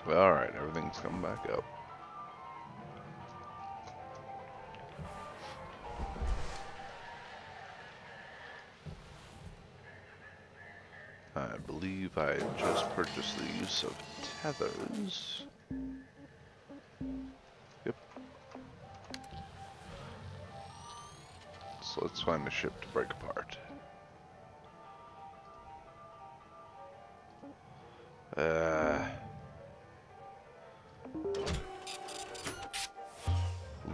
Alright, everything's coming back up. I believe I just purchased the use of tethers. Yep. So let's find a ship to break apart.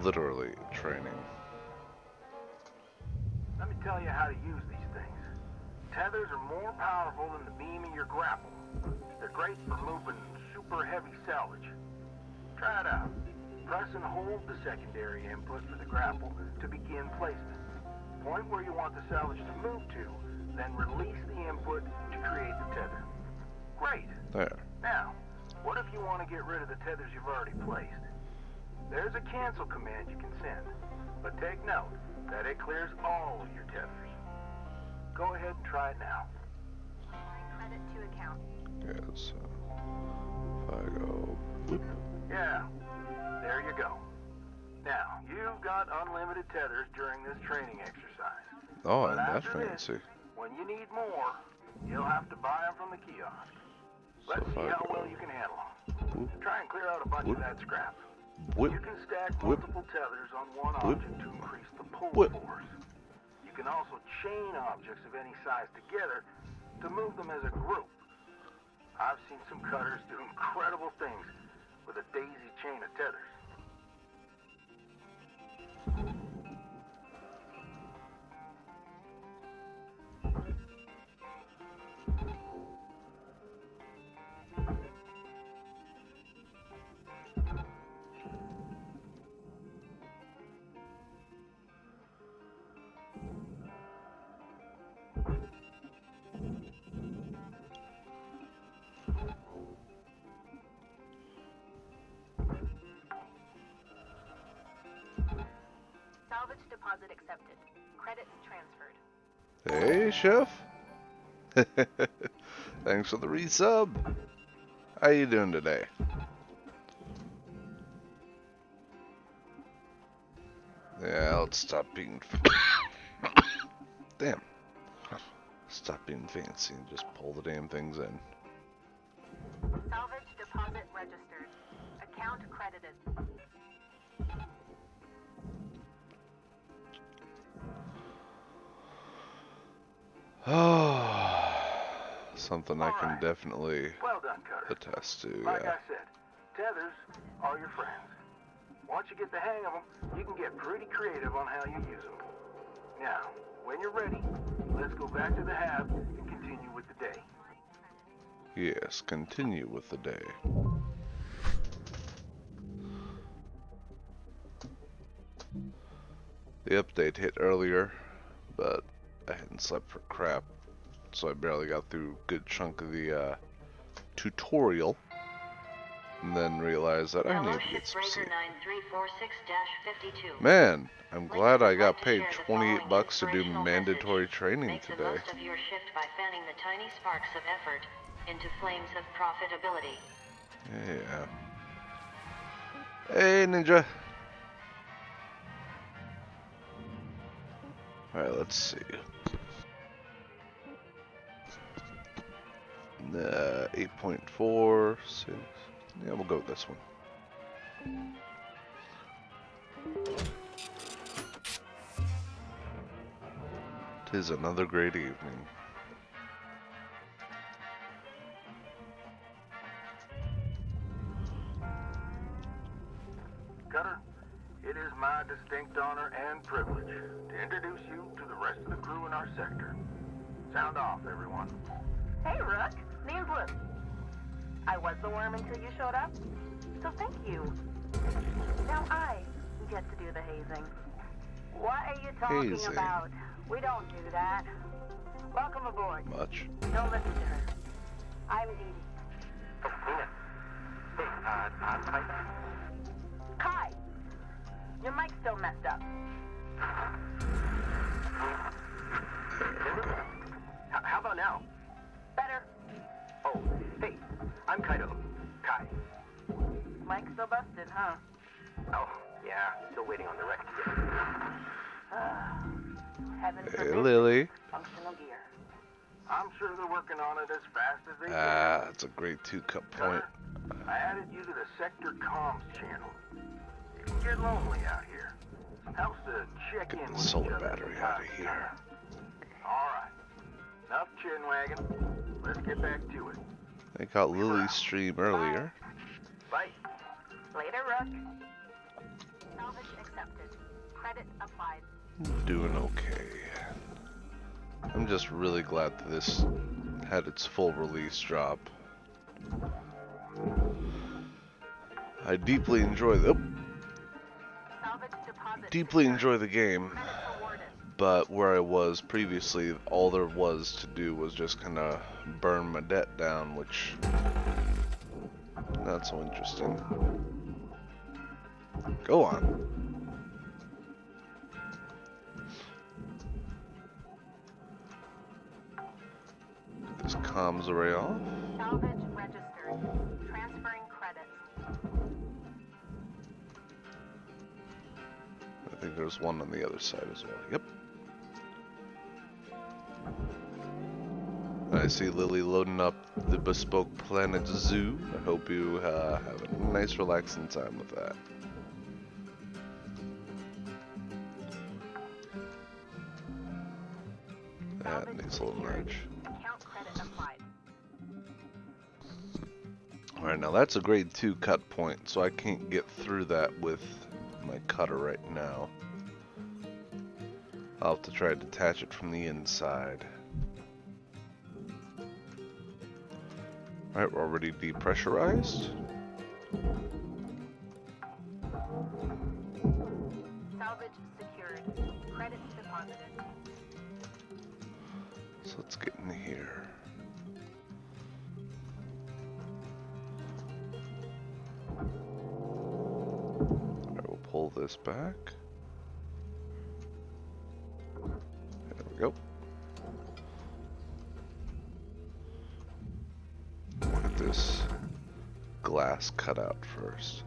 Literally training. Let me tell you how to use these things. Tethers are more powerful than the beam in your grapple. They're great for moving super heavy salvage. Try it out. Press and hold the secondary input for the grapple to begin placement. Point where you want the salvage to move to, then release the input to create the tether. Great. There. Now, what if you want to get rid of the tethers you've already placed? There's a cancel command you can send, but take note that it clears all of your tethers. Go ahead and try it now. Credit to account. Yes. If I go. Whoop. Yeah, there you go. Now, you've got unlimited tethers during this training exercise. Oh, But and that's after this, fancy. when you need more, you'll have to buy them from the kiosk. Let's So if see I how go. well you can handle them. Whoop. Try and clear out a bunch Whoop. of that scrap. Whip. You can stack Whip. multiple tethers on one Whip. object to increase the pull Whip. force. You can also chain objects of any size together to move them as a group. I've seen some cutters do incredible things with a daisy chain of tethers. Salvage deposit accepted. Credits transferred. Hey, Chef. Thanks for the resub. How you doing today? Yeah, let's stop being. Damn. Stop being fancy and just pull the damn things in. Salvage deposit registered. Account credited. Oh, something I can Alright. definitely Well done, Cutter. attest to, Like yeah. I said, tethers are your friends. Once you get the hang of them, you can get pretty creative on how you use them. Now, when you're ready, let's go back to the hab and continue with the day. Yes, continue with the day. The update hit earlier, but I hadn't slept for crap, so I barely got through a good chunk of the tutorial, and then realized that I need to get some sleep. Man, I'm glad I got paid 28 bucks to do mandatory training today. Make the most of your shift by fanning the tiny sparks of effort into flames of profitability. Yeah. Hey, Ninja. Alright, let's see. 8.4, 6. Yeah, we'll go with this one. Tis another great evening. Cutter, it is my distinct honor and privilege to introduce you to the rest of the crew in our sector. Sound off, everyone. Hey, Rook. Name's Luke. I was the worm until you showed up, so thank you. Now I get to do the hazing. What are you talking Hazing? about? We don't do that. Welcome aboard. Much. Don't listen to her. I'm Dee Dee. Oh, Nina. Hey, I'm Titan. Kai! Your mic's still messed up. How about now? Better. Oh, hey, I'm Kaido. Kai. Heaven Hey, forbid Lily. functional gear. I'm sure they're working on it as fast as they Ah, can. that's a great two-cut point. Gunner, I added you to the sector comms channel. It can get lonely out here. Helps to check Get in the with solar each other battery from out time of to here. time. All right. Enough chin wagging. Let's get back to it. I got Lily's stream earlier. Bye. Later, Rook. Salvage accepted. Credit applied. Doing okay. I'm just really glad that this had its full release drop. I deeply enjoy the Salvage deposit deeply secured. enjoy the game, Credits awarded. but where I was previously, all there was to do was just kind of burn my debt down, which not so interesting. Go on. Get this comms array off. Salvage registered. Transferring credits. I think there's one on the other side as well. Yep. I see Lily loading up the Bespoke Planet Zoo. I hope you have a nice relaxing time with that. That Salvage needs a little secured. nudge. Account credit applied. Alright, now that's a grade 2 cut point, so I can't get through that with my cutter right now. I'll have to try to detach it from the inside. Alright, we're already depressurized. Salvage secured. Credits deposited. So let's get in here. Alright, we'll pull this back. There we go. Get this glass cut out first.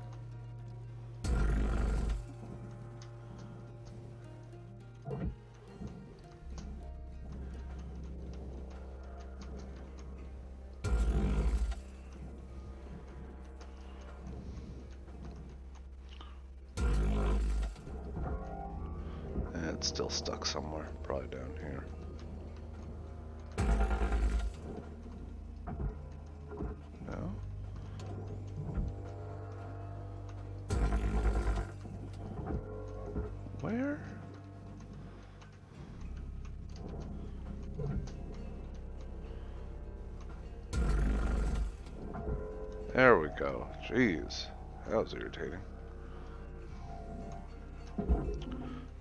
And it's still stuck somewhere, probably down here. No? Where? There we go. Jeez, that was irritating.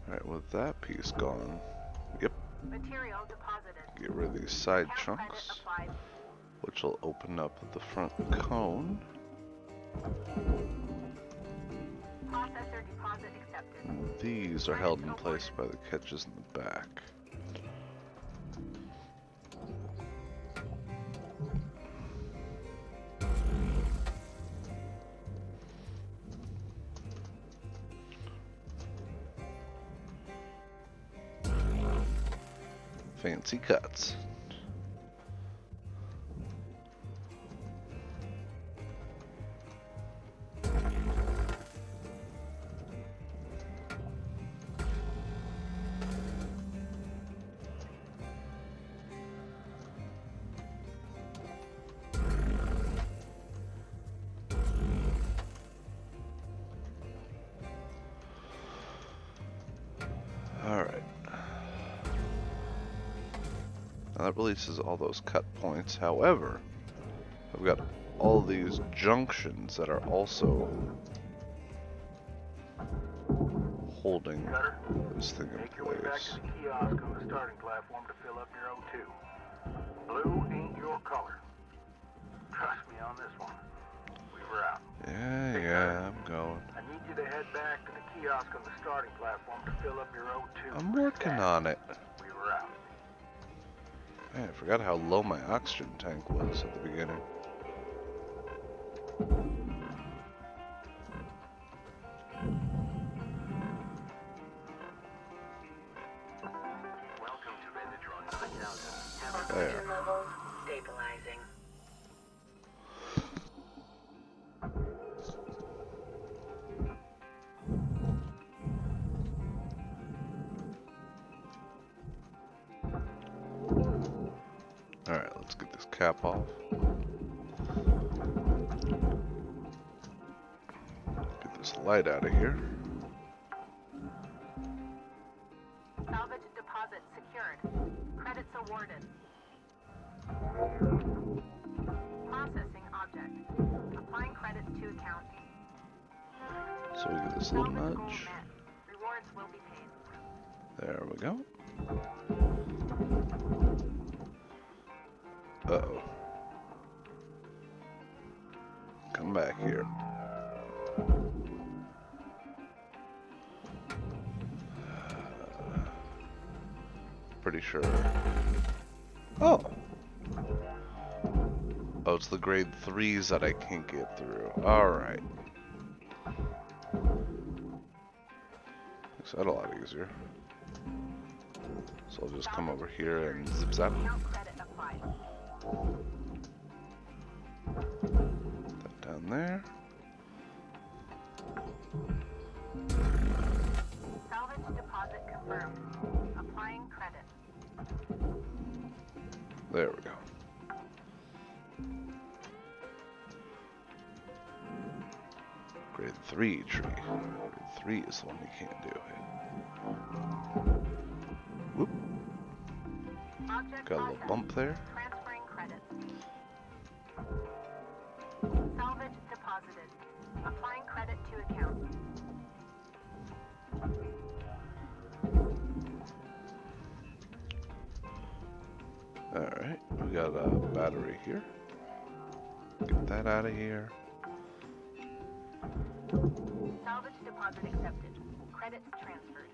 Alright, with that piece gone, yep, Material deposited. get rid of these side Account credit chunks, applied. which will open up the front cone. Processor deposit accepted. These are held in place by the catches in the back. Fancy cuts. Alright. Now that releases all those cut points. However, I've got all these junctions that are also holding Cutter, this thing in make your way back place. to the kiosk on the starting platform to fill up your O2. Blue ain't your color. Trust me on this one. We were out. Yeah, I'm going. I need you to head back to the kiosk on the starting platform to fill up your O2. I'm working on it. We were out. Man, I forgot how low my oxygen tank was at the beginning. There. Oxygen levels stabilizing. Alright, let's get this cap off. Get this light out of here. Salvage deposit secured. Credits awarded. Processing object. Applying credits to account. So we get this little Salvage goal nudge. met. Rewards will be paid. There we go. Uh-oh. Come back here. Pretty sure. Oh! Oh, it's the grade 3s that I can't get through. Alright. Makes that a lot easier. So I'll just come over here and zip zap. Account credit applied. That down there. Salvage deposit confirmed. Applying credit. There we go. Grade 3 tree. Grade 3 is the one you can't do. Whoop. Object Got a little processed. bump there. Transferring credits. Salvage deposited. Applying credit to account. Alright, we got a battery here. Get that out of here. Salvage deposit accepted. Credits transferred.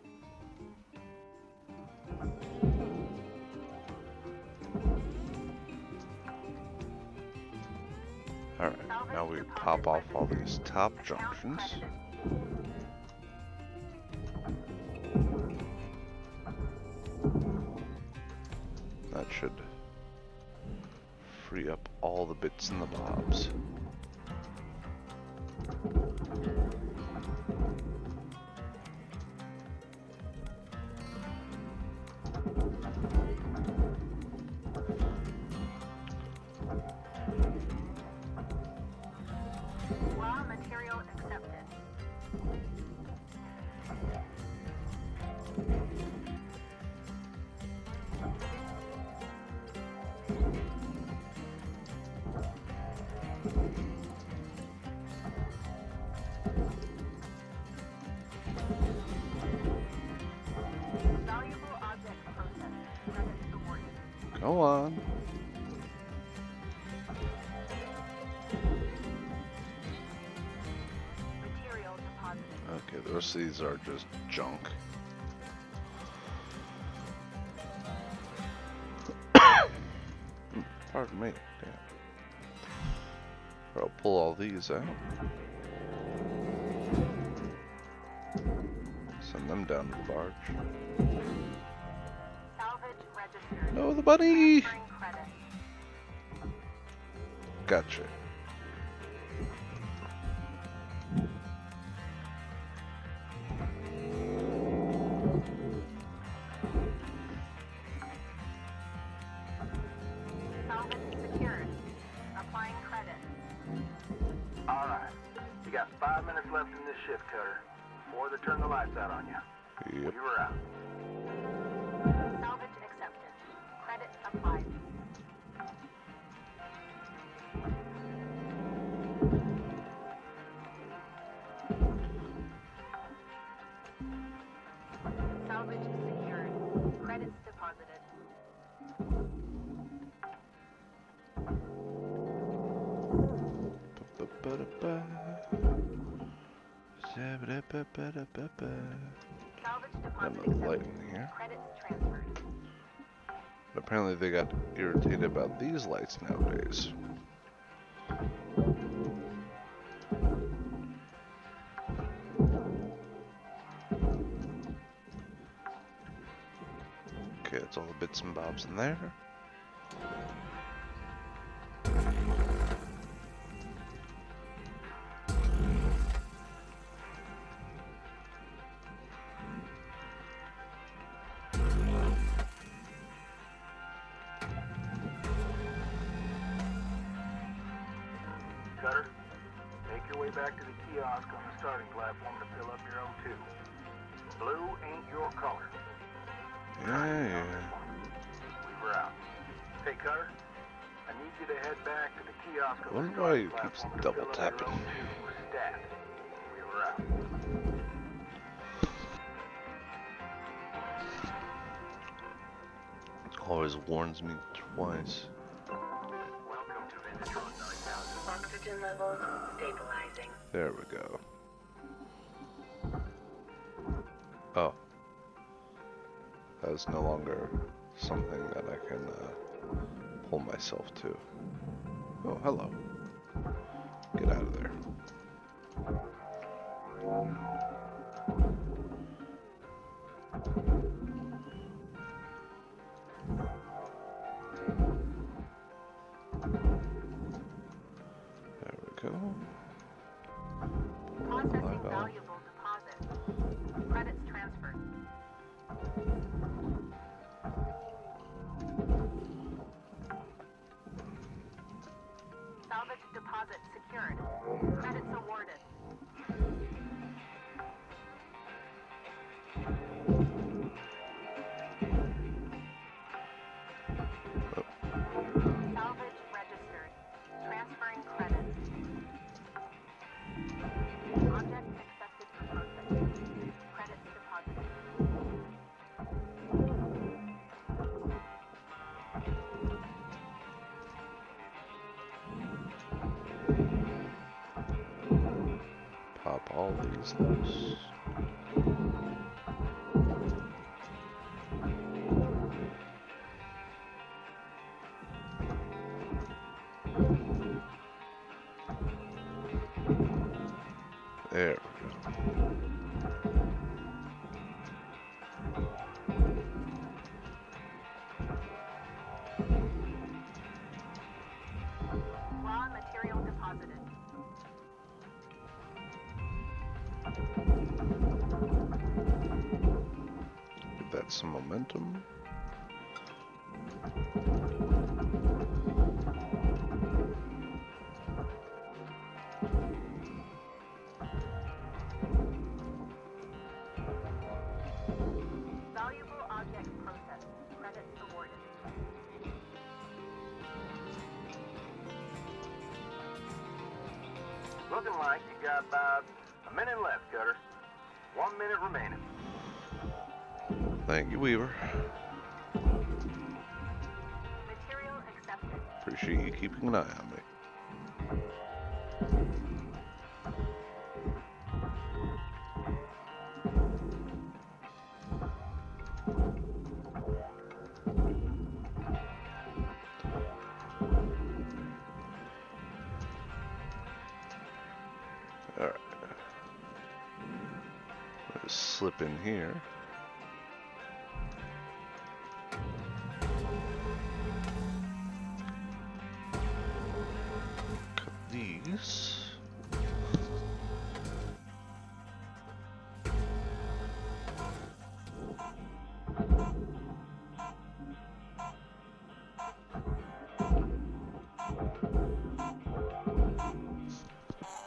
Alright, now we pop off all these top junctions. That should free up all the bits and the bobs. Raw material accepted. Valuable object processed. Credits awarded. Go on. Material deposited. Okay, the rest of these are just junk. Pardon me. Damn. I'll pull all these out. Send them down to the barge. Salvage registered. No, the bunny! Transferring credit. Gotcha. Salvage secured. Applying credit. Alright. You got 5 minutes left in this shift, Cutter. Before they turn the lights out on you. Yep. We were out. Salvage accepted. Credit applied. Salvage secured. Credits deposited. Ba-ba-ba-da-ba. Zabba-da-ba-ba-da-ba-ba. Salvage Got deposit another light accepted. in here. Credits transferred. But apparently they got irritated about these lights nowadays. Okay, that's all the bits and bobs in there. Cutter, make your way back to the kiosk on the starting platform to fill up your O2. Blue ain't your color. Yeah. Weaver out. Hey, Cutter, I need you to head back to the kiosk I on the wonder why starting he keeps platform to double fill up tapping. your O2 stat. Weaver out. Always warns me twice. Welcome to Venetron 9000. Oxygen levels stabilizing. There we go. Oh. That is no longer something that I can pull myself to. Oh, hello. Get out of there. There we go. Processing Hello. valuable deposit. Credits transferred. Salvage deposit secured. Credits awarded. Salvage registered. Transferring credits. Object accepted for processing. Credits deposited. Pop all these loose. There we go. Raw material deposited. Give that some momentum. Valuable object processed. Credits awarded. Looking like you got about a minute left, Cutter. 1 minute remaining. Thank you, Weaver. Material accepted. Appreciate you keeping an eye on me. Alright. Let's slip in here. Cut these.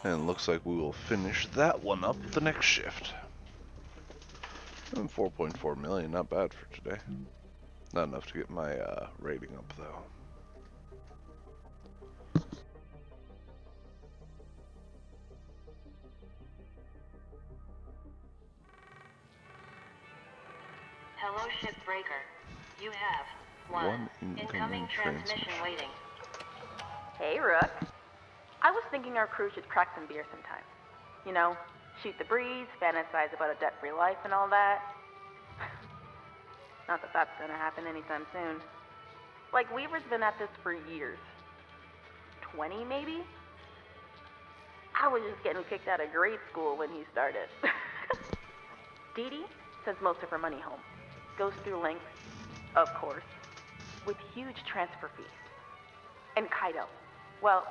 And it looks like we will finish that one up the next shift. And 4.4 million, not bad for today. Not enough to get my rating up though. Hello, shipbreaker. You have One incoming transmission waiting. Hey, Rook. I was thinking our crew should crack some beer sometime. You know, shoot the breeze, fantasize about a debt-free life and all that. Not that that's gonna happen anytime soon. Like, Weaver's been at this for years. 20, maybe? I was just getting kicked out of grade school when he started. Dee Dee sends most of her money home. Goes through links. Of course. With huge transfer fees. And Kaido. Well,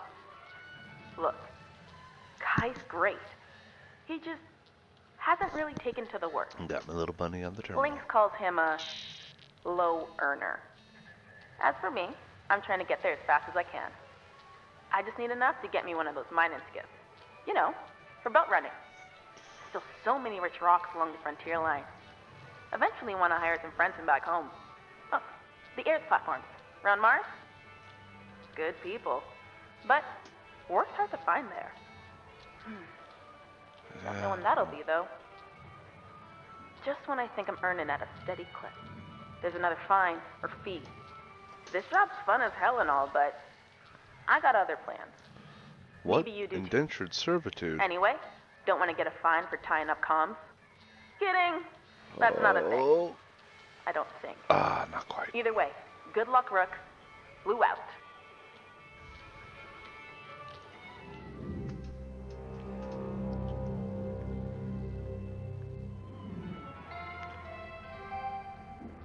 look. Kai's great. He just hasn't really taken to the work. Got my little bunny on the terminal. Lynx calls him a low earner. As for me, I'm trying to get there as fast as I can. I just need enough to get me one of those mining skiffs. You know, for belt running. Still so many rich rocks along the frontier line. Eventually want to hire some friends from back home. Oh, the Earth platforms. Around Mars? Good people. But work's hard to find there. Don't know when that'll be, though. Just when I think I'm earning at a steady clip, there's another fine or fee. This job's fun as hell and all, but I got other plans. What? Maybe you do too. Indentured servitude. Anyway, don't want to get a fine for tying up comms. Kidding. That's not a thing. Oh. I don't think. Ah, not quite. Either way, good luck, Rook. Blue out.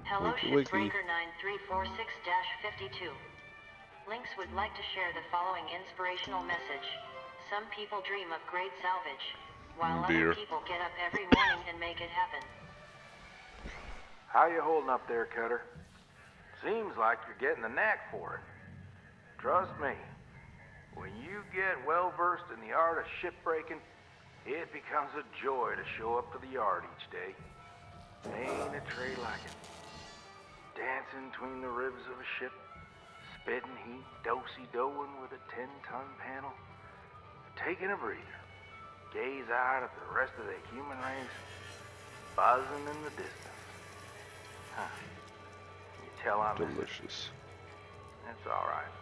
Hello, Wiki, wiki. Shipbreaker 9346-52. Lynx would like to share the following inspirational message. Some people dream of great salvage, while Beer. other people get up every morning and make it happen. How you holding up there, Cutter? Seems like you're getting the knack for it. Trust me, when you get well versed in the art of shipbreaking, it becomes a joy to show up to the yard each day. Ain't a trade like it. Dancing between the ribs of a ship, spitting heat, do-si-doing with a 10-ton panel, taking a breather, gaze out at the rest of the human race, buzzing in the distance. Huh. You tell I'm Delicious. That's all right.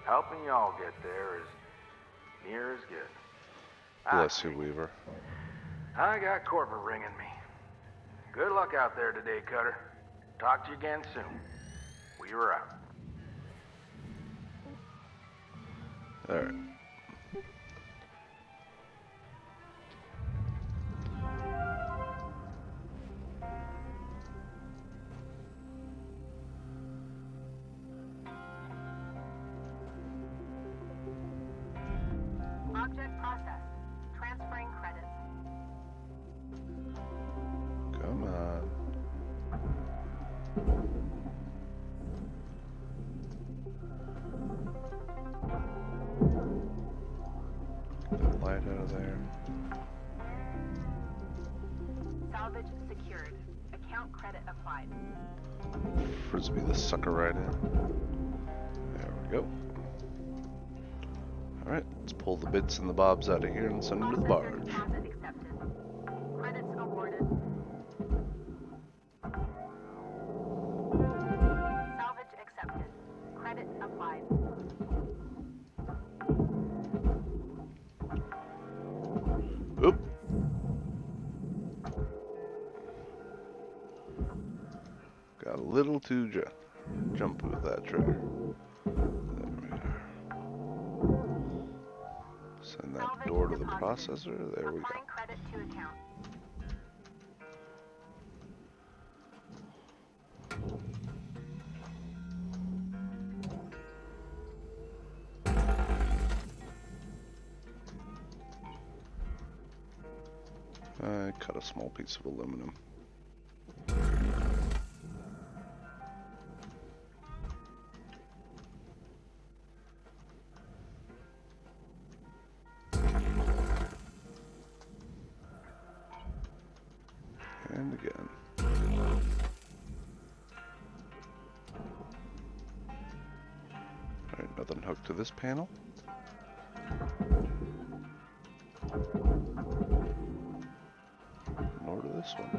Helping y'all get there is near as good. Bless you, Weaver. I got corporate ringing me. Good luck out there today, Cutter. Talk to you again soon. We were out. Alright. Object processed. Transferring credits. Come on. Get that light out of there. Salvage secured. Account credit applied. Frisbee the sucker right in. There we go. Alright, let's pull the bits and the bobs out of here and send them to the Processor barge. deposit accepted. Credits awarded. Salvage accepted. Credit applied. Oop. Got a little too jumpy with that trigger. There we are. Send that Salvage door to the deposited. processor. There we go. Applying credit to account. I cut a small piece of aluminum. And again. Alright, nothing hooked to this panel. Nor to this one.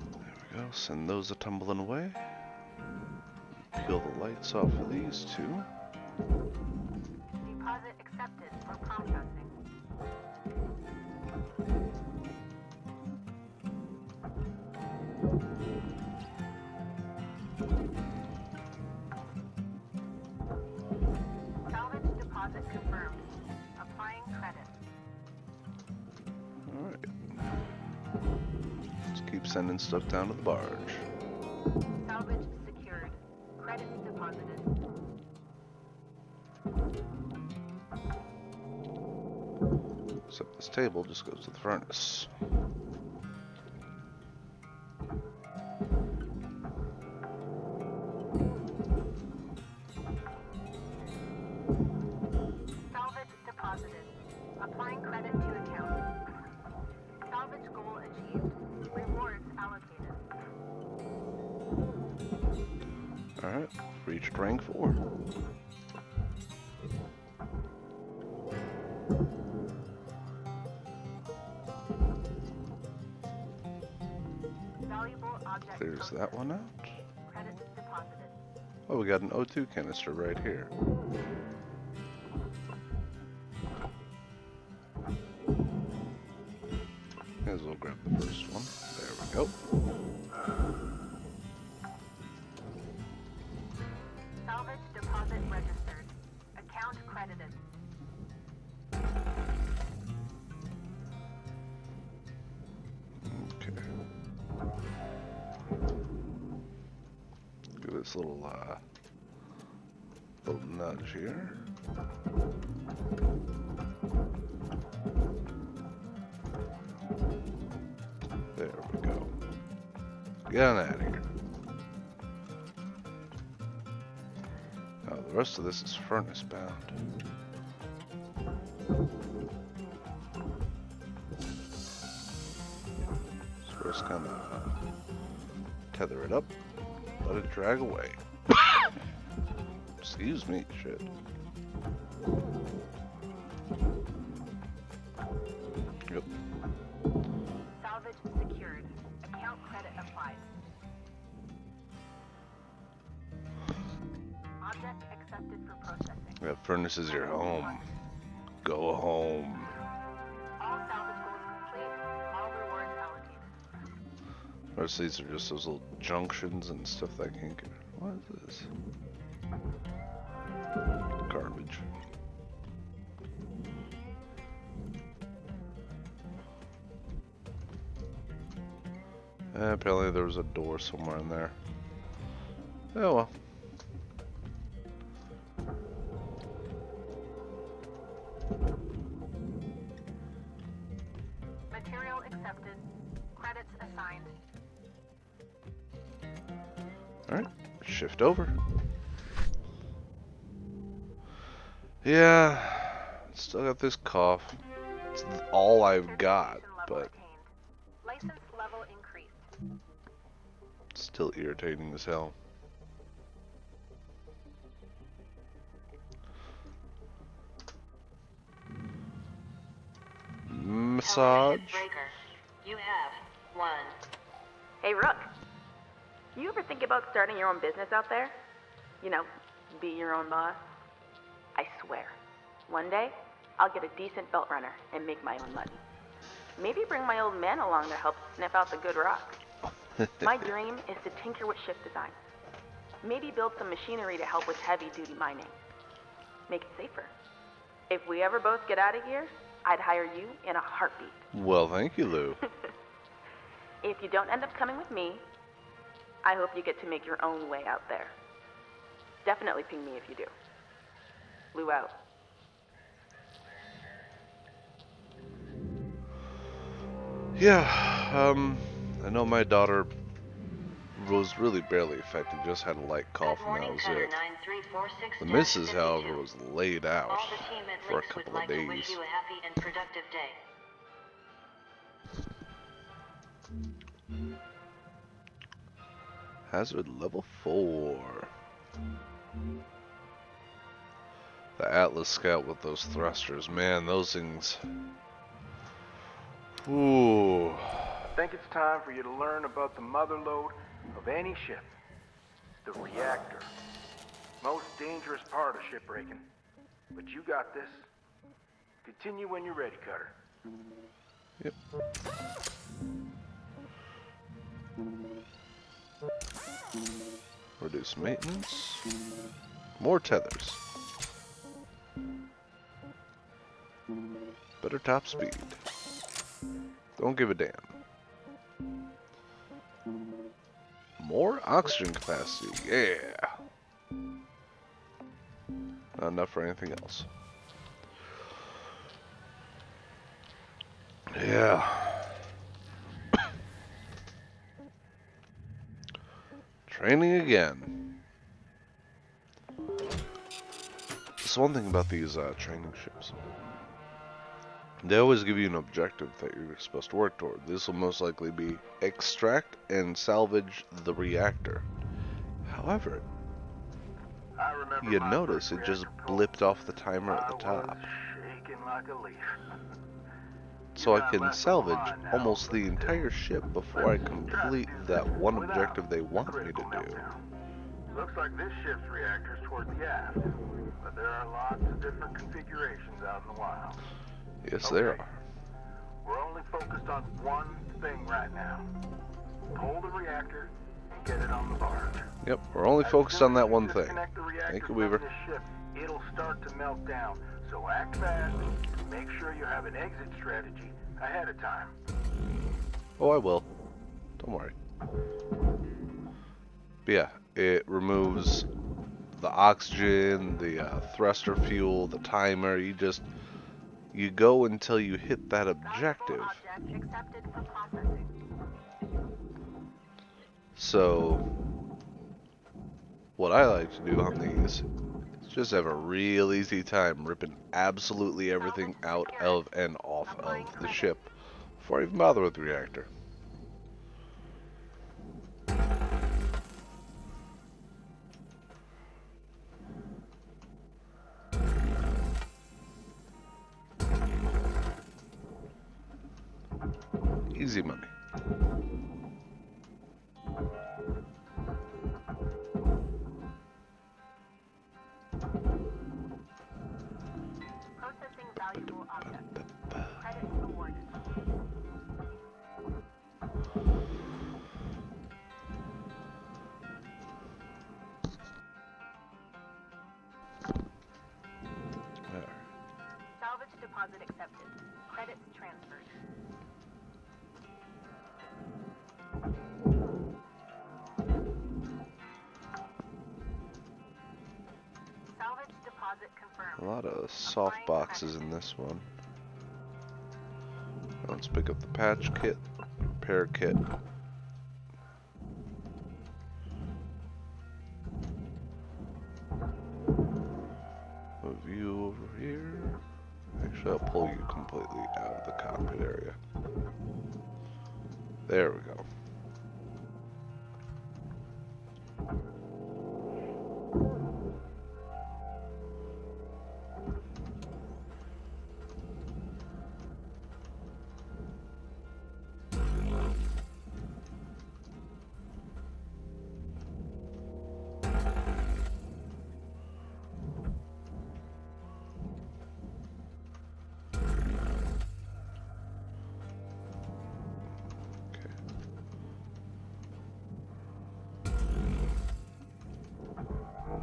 There we go, send those a tumbling away. Peel the lights off of these two. Deposit accepted for processing. Salvage deposit confirmed. Applying credit. Alright. keep sending stuff down to the barge. Salvage secured. Credits deposited. Except this table just goes to the furnace. Salvage deposited. Applying credit to account. Salvage goal achieved. Rewards allocated. Alright, reached rank 4. Valuable object Clears processed. that one out. Credits deposited. Oh, we got an O2 canister right here. May as well grab the first one. There we go. Salvage deposit registered. Account credited. Okay. Give this little nudge here. There we go. Get on out of here. Now the rest of this is furnace bound. So we're just gonna tether it up, let it drag away. Excuse me, shit. Yep. Salvage secured. Account credit applied. Object accepted for processing. That furnace is your home. Go home. All salvage goals complete. All rewards allocated. The rest of these are just those little junctions and stuff that I can't get. What is this? Garbage. Apparently there was a door somewhere in there. Oh well. Material accepted. Credits assigned. Alright, shift over. Yeah, still got this cough. It's all I've got, Certification level but attained. License level increased. it's still irritating as hell. Massage. Television breaker. You have 1. Hey, Rook. You ever think about starting your own business out there? You know, be your own boss? I swear, one day, I'll get a decent belt runner and make my own money. Maybe bring my old man along to help sniff out the good rock. My dream is to tinker with ship design. Maybe build some machinery to help with heavy-duty mining. Make it safer. If we ever both get out of here, I'd hire you in a heartbeat. Well, thank you, Lou. If you don't end up coming with me, I hope you get to make your own way out there. Definitely ping me if you do. Lou out. Yeah, I know my daughter was really barely affected, just had a light cough Good and that morning, was Cutter it. 9346. The missus, however, was laid out All the team at for a Lynx would couple of like to wish days. you a happy and productive day. Hazard level 4. The Atlas Scout with those thrusters, man, those things. Ooh. I think it's time for you to learn about the mother lode of any ship. The reactor. Most dangerous part of shipbreaking. But you got this. Continue when you're ready, Cutter. Yep. Reduce maintenance. More tethers. Better top speed. Don't give a damn. More oxygen capacity, yeah. Not enough for anything else. Yeah. Training again. That's one thing about these training ships. They always give you an objective that you're supposed to work toward. This will most likely be extract and salvage the reactor. However, I remember you my notice first it just reactor pull. blipped off the timer at the I was top. shaking like a leaf. So You I got can less of a salvage mind now, almost but the still. entire ship before I Let's try to complete do that this one without objective they a want me to critical do. meltdown. Looks like this ship's reactor's toward the aft, but there are lots of different configurations out in the wild. Yes, there Okay. are. We're only focused on one thing right now. Pull the reactor and get it on the barge. Yep, we're only As focused soon on as that you one thing. disconnect the reactor Thank you, from Weaver. this ship, it'll start to melt down. So act fast. Make sure you have an exit strategy ahead of time. Oh, I will. Don't worry. But yeah, it removes the oxygen, the thruster fuel, the timer. You go until you hit that objective. Object accepted for processing. So, what I like to do on these is just have a real easy time ripping absolutely everything out of and off of the ship before I even bother with the reactor. Easy money. Processing valuable object. Credits awarded. There. Salvage deposit accepted. Credits transferred. Salvage deposit confirmed. A lot of soft boxes in this one. Let's pick up the patch kit, repair kit. Move you over here. Actually, I'll pull you completely out of the cockpit area. There we go.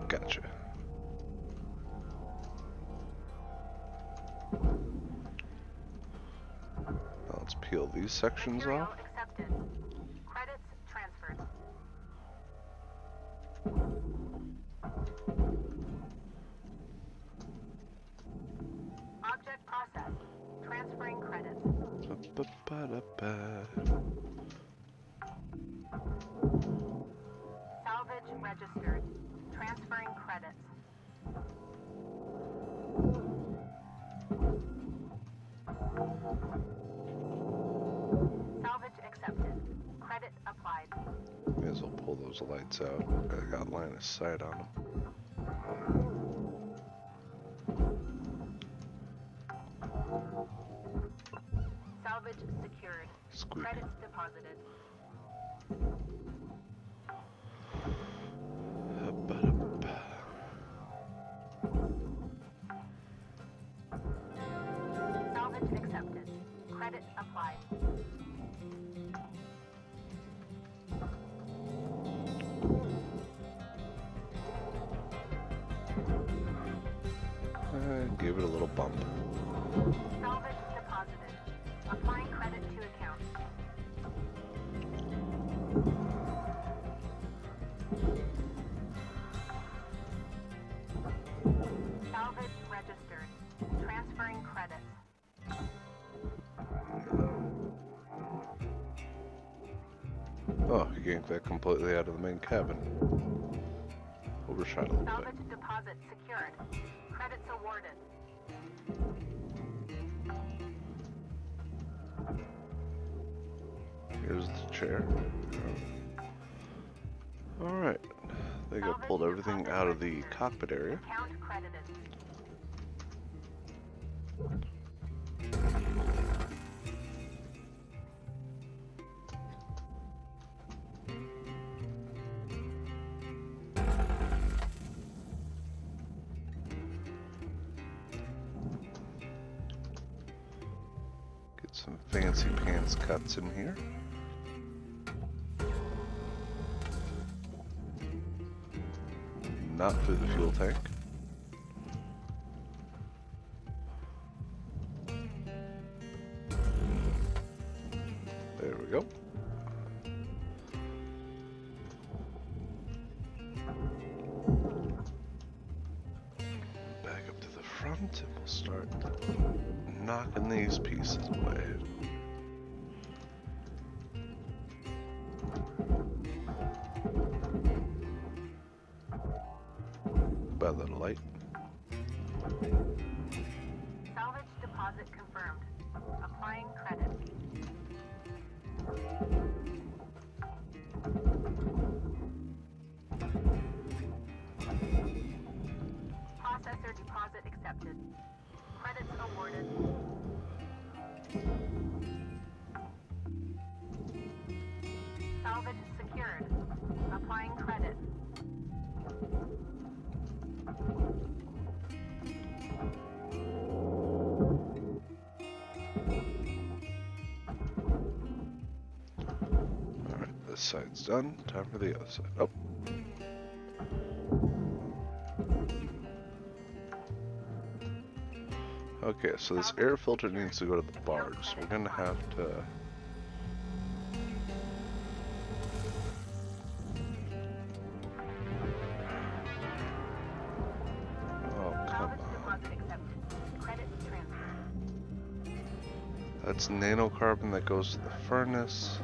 Gotcha. Now let's peel these sections Material off. accepted. Credits transferred. Object processed. Transferring credits. Ba-ba-ba-da-ba. Salvage registered. Transferring credits. Salvage accepted. Credit applied. May as well pull those lights out. I got line of sight on them. Salvage secured. Squeak. Credits deposited. Ba-ba-da-ba. Salvage accepted. Credit applied. Give it a little bump. Salvage deposited. Applying credit to account. Oh, he yanked that completely out of the main cabin. Overshot a little bit. Salvage deposit secured. Credits awarded. Here's the chair. Alright. I think I pulled everything out of the cockpit area. Account credited. Get some fancy pants cuts in here. Not through the fuel tank. There we go. Back up to the front and we'll start knocking these pieces away. By the light. Salvage deposit confirmed. Applying credit. Processor deposit accepted. Credits awarded. Salvage secured. Applying credit. Alright, this side's done. Time for the other side. Oh. Okay, so this air filter needs to go to the barge, so we're gonna have to... Oh, come Salvage on. deposit accepted. Credits transferred. That's nanocarbon that goes to the furnace.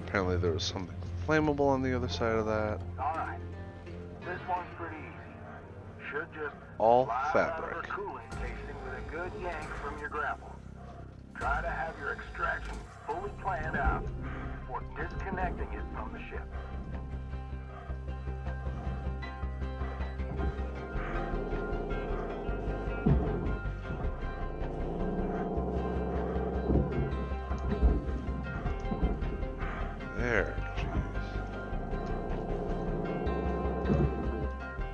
Apparently there was something flammable on the other side of that. Alright. This one's pretty easy. Should just All slide fabric. out of the cooling casing with a good yank from your grapple. Try to have your extraction fully planned out before disconnecting it from the ship. There, jeez.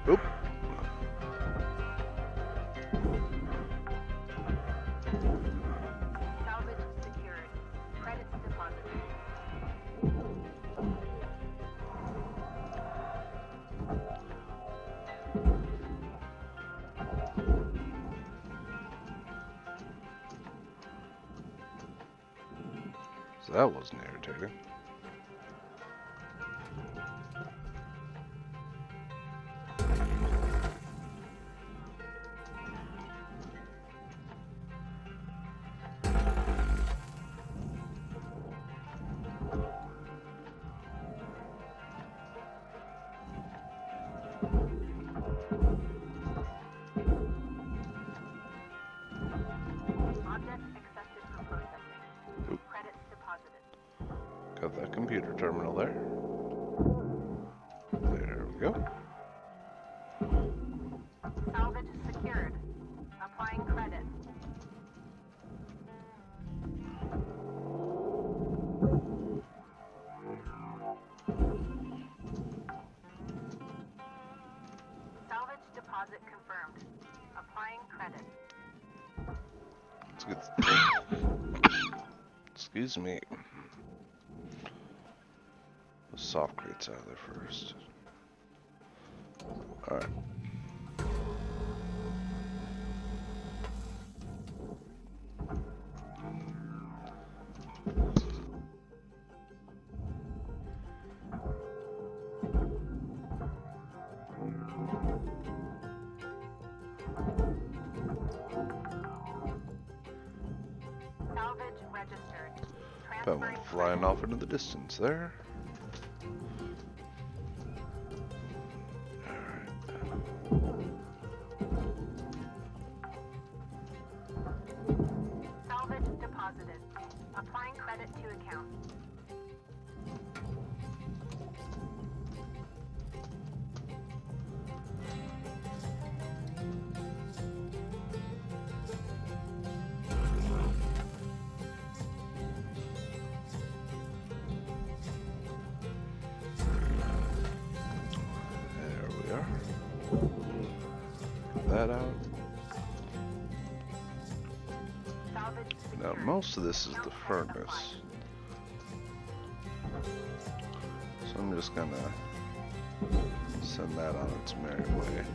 Oop. Salvage secured. Credits deposited. So that wasn't irritating. Object accepted for processing. Oop. Credits deposited. Got that computer terminal there. There we go. Salvage secured. Applying credit. Salvage deposit confirmed. Applying credit. Let's get... Excuse me. The soft crates out of there first. Alright. Salvage registered. That one flying off into the distance there. Salvage deposited. Applying credit to account. There we are. Get that out. Salvage Now secured. most of this is the Account credit furnace. So I'm just gonna send that on its merry way.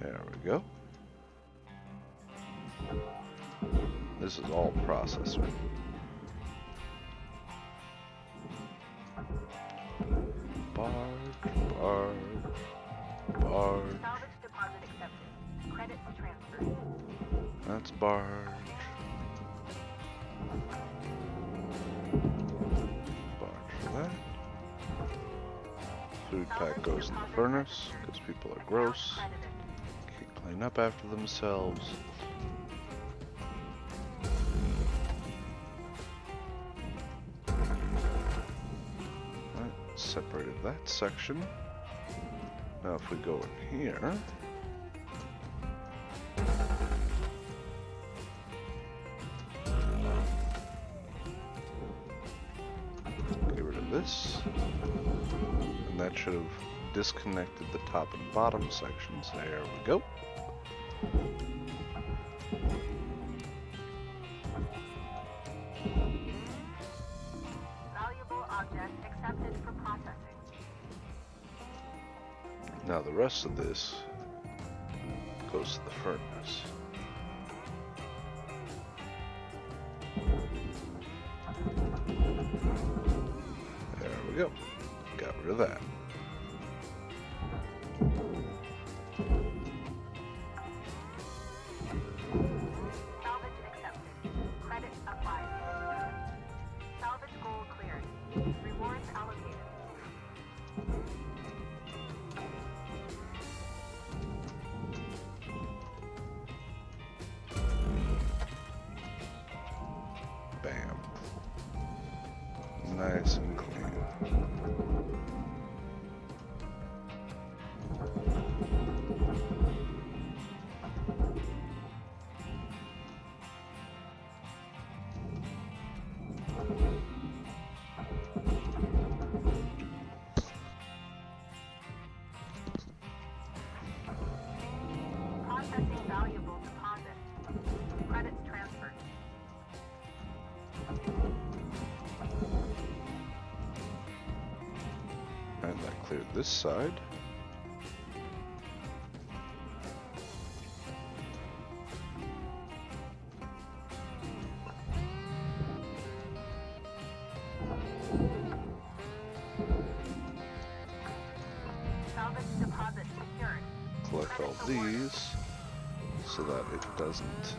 There we go. This is all processor. Barge, barge. Salvage deposit accepted. Credit transferred. That's barge. Barge for that. Food pack goes in the furnace because people are gross. Credited. Can't clean up after themselves. Right, separated that section. Now if we go in here, get rid of this, and that should have disconnected the top and bottom sections. There we go. Valuable object accepted for processing. Now the rest of this goes to the furnace. There we go. Got rid of that. Salvage accepted. Credit applied. Salvage goal cleared. Rewards allocated. Bam. Nice and clean. Processing valuable deposit. Credits transferred. And that cleared this side. Salvage deposit secured. Collect all these so that it doesn't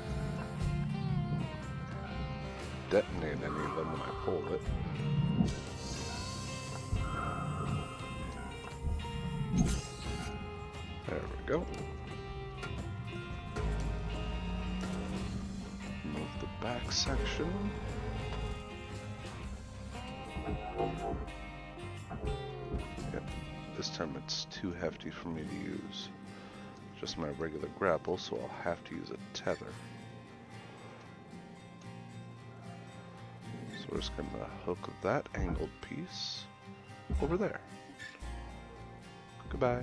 detonate any of them when I pull it. There we go. Move the back section. Yep, this time it's too hefty for me to use. Just my regular grapple, so I'll have to use a tether. So we're just gonna hook that angled piece over there. Goodbye.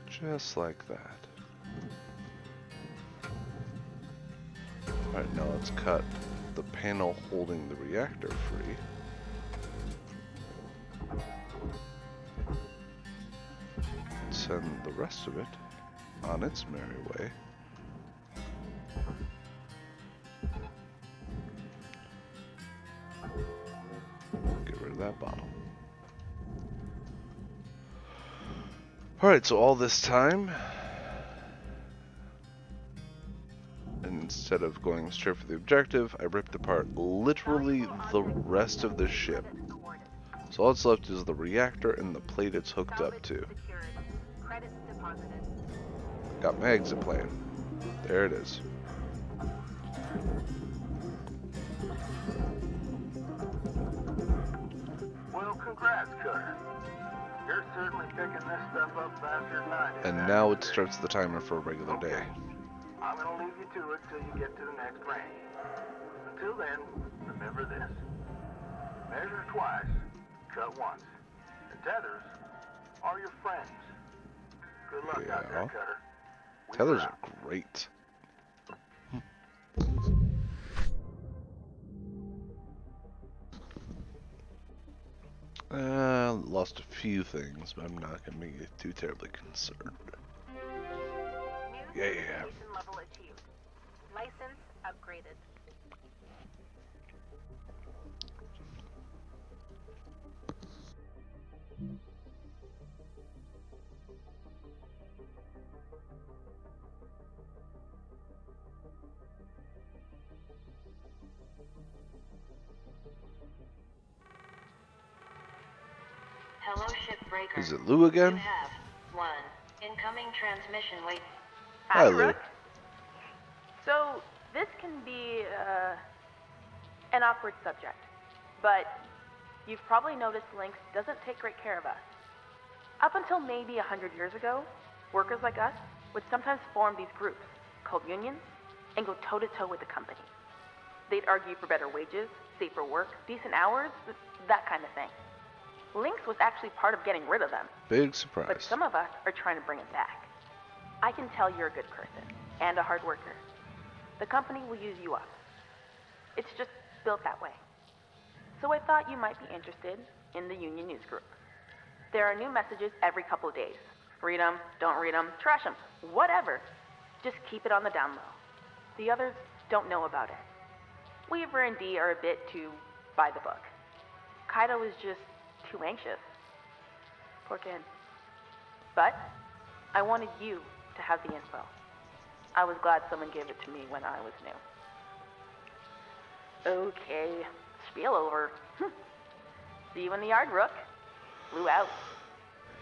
Just like that. Alright, now let's cut the panel holding the reactor free. And send the rest of it on its merry way. Get rid of that bottle. Alright, so all this time instead of going straight for the objective, I ripped apart literally the rest of the ship. So all that's left is the reactor and the plate it's hooked up to. Credits deposited. Got my exit plan. There it is. Well, congrats, Cutter. You're certainly picking this stuff up faster than I did. And now it starts the timer for a regular day. I'm gonna leave you to it till you get to the next range. Until then, remember this. Measure twice, cut once. And tethers are your friends. Good luck out there, Yeah. Cutter. We Tethers out. are great. Lost a few things, but I'm not gonna be too terribly concerned. New Yeah. certification level achieved. License upgraded. Hello, shipbreaker. Is it Lou again? You have 1 incoming transmission wait. Hi, Lou. Rook. So, this can be, an awkward subject. But you've probably noticed Lynx doesn't take great care of us. Up until maybe 100 years ago, workers like us would sometimes form these groups, called unions, and go toe-to-toe with the company. They'd argue for better wages, safer work, decent hours, that kind of thing. Lynx was actually part of getting rid of them. Big But surprise. some of us are trying to bring it back. I can tell you're a good person and a hard worker. The company will use you up. It's just built that way. So I thought you might be interested in the Union News Group. There are new messages every couple of days. Read them, don't read them, trash them, whatever. Just keep it on the down low. The others don't know about it. Weaver and Dee are a bit too by the book. Kaido is just too anxious. Poor kid. But I wanted you to have the info. I was glad someone gave it to me when I was new. Okay, spiel over. See you in the yard, Rook. Lou out.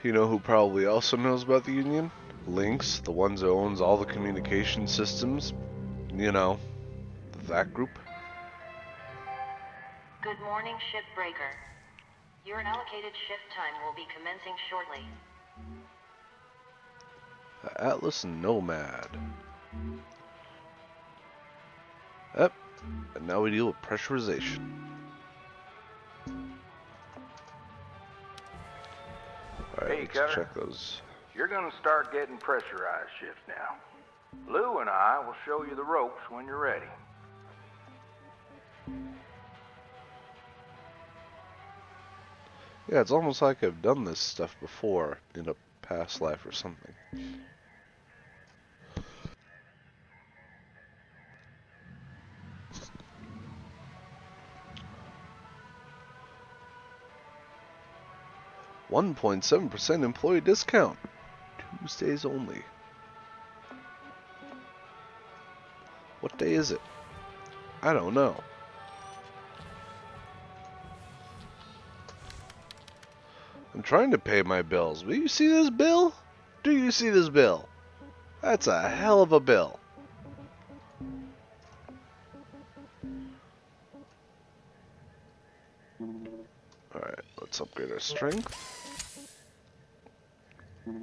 You know who probably also knows about the Union? Lynx, the ones that owns all the communication systems. You know, that group. Good morning, shipbreaker. Your allocated shift time will be commencing shortly. The Atlas Nomad. Yep. And now we deal with pressurization. Alright, Hey, let's Cutter. check those. You're gonna start getting pressurized shifts now. Lou and I will show you the ropes when you're ready. Yeah, it's almost like I've done this stuff before in a past life or something. $1.7% employee discount. Tuesdays only. What day is it? I don't know. I'm trying to pay my bills. Will you see this bill? Do you see this bill? That's a hell of a bill. Alright, let's upgrade our strength.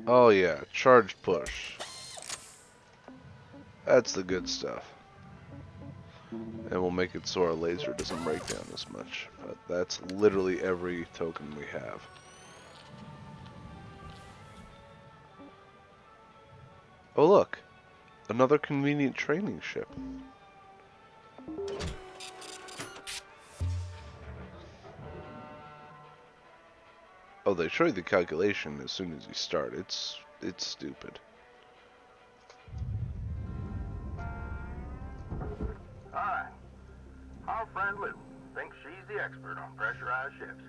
Oh yeah, charged push. That's the good stuff. And we'll make it so our laser doesn't break down as much. But that's literally every token we have. Oh look, another convenient training ship. Oh, they show you the calculation as soon as you start. It's stupid. Alright. Our friend Lou thinks she's the expert on pressurized ships.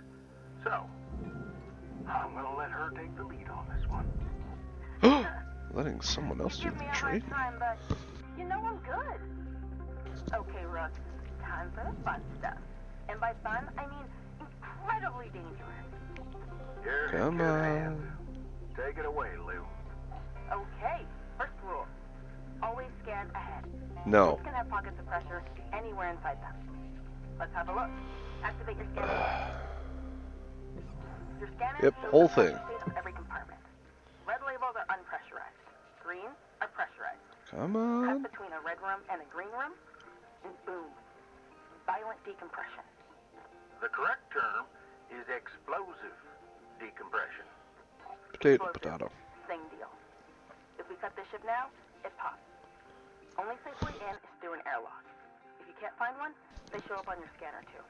So, I'm gonna let her take the lead on this one. Letting someone else do You give the me a hard training. time, but you know I'm good. Okay, Rook. Time for the fun stuff. And by fun, I mean incredibly dangerous. Here, Come good hand. on. Take it away, Lou. Okay, first rule. Always scan ahead. No. Ships can have pockets of pressure anywhere inside them. Let's have a look. Activate your scanner. Your scanner Yep, shows whole the thing. pressure state of every compartment. Red labels are unpressurized. Green are pressurized. Come Cut on. between a red room and a green room, and boom. Violent decompression. The correct term is explosive decompression. Potato, Explosive. potato. Same deal. If we cut this ship now, it pops. Only safe way in is through an airlock. If you can't find one, they show up on your scanner too.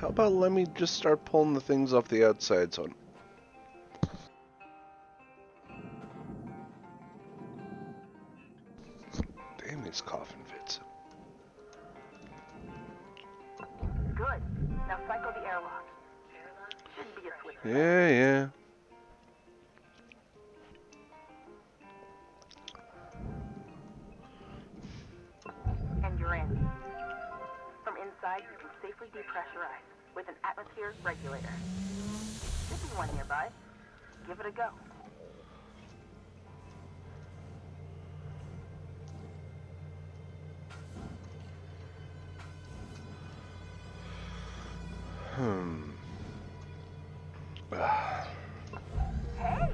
How about let me just start pulling the things off the outside so damn these coughing fits. Good. Now cycle the airlock. Should be a switch. Yeah, yeah. And you're in. From inside, you can safely depressurize with an atmosphere regulator. Should be one nearby. Give it a go. Hey!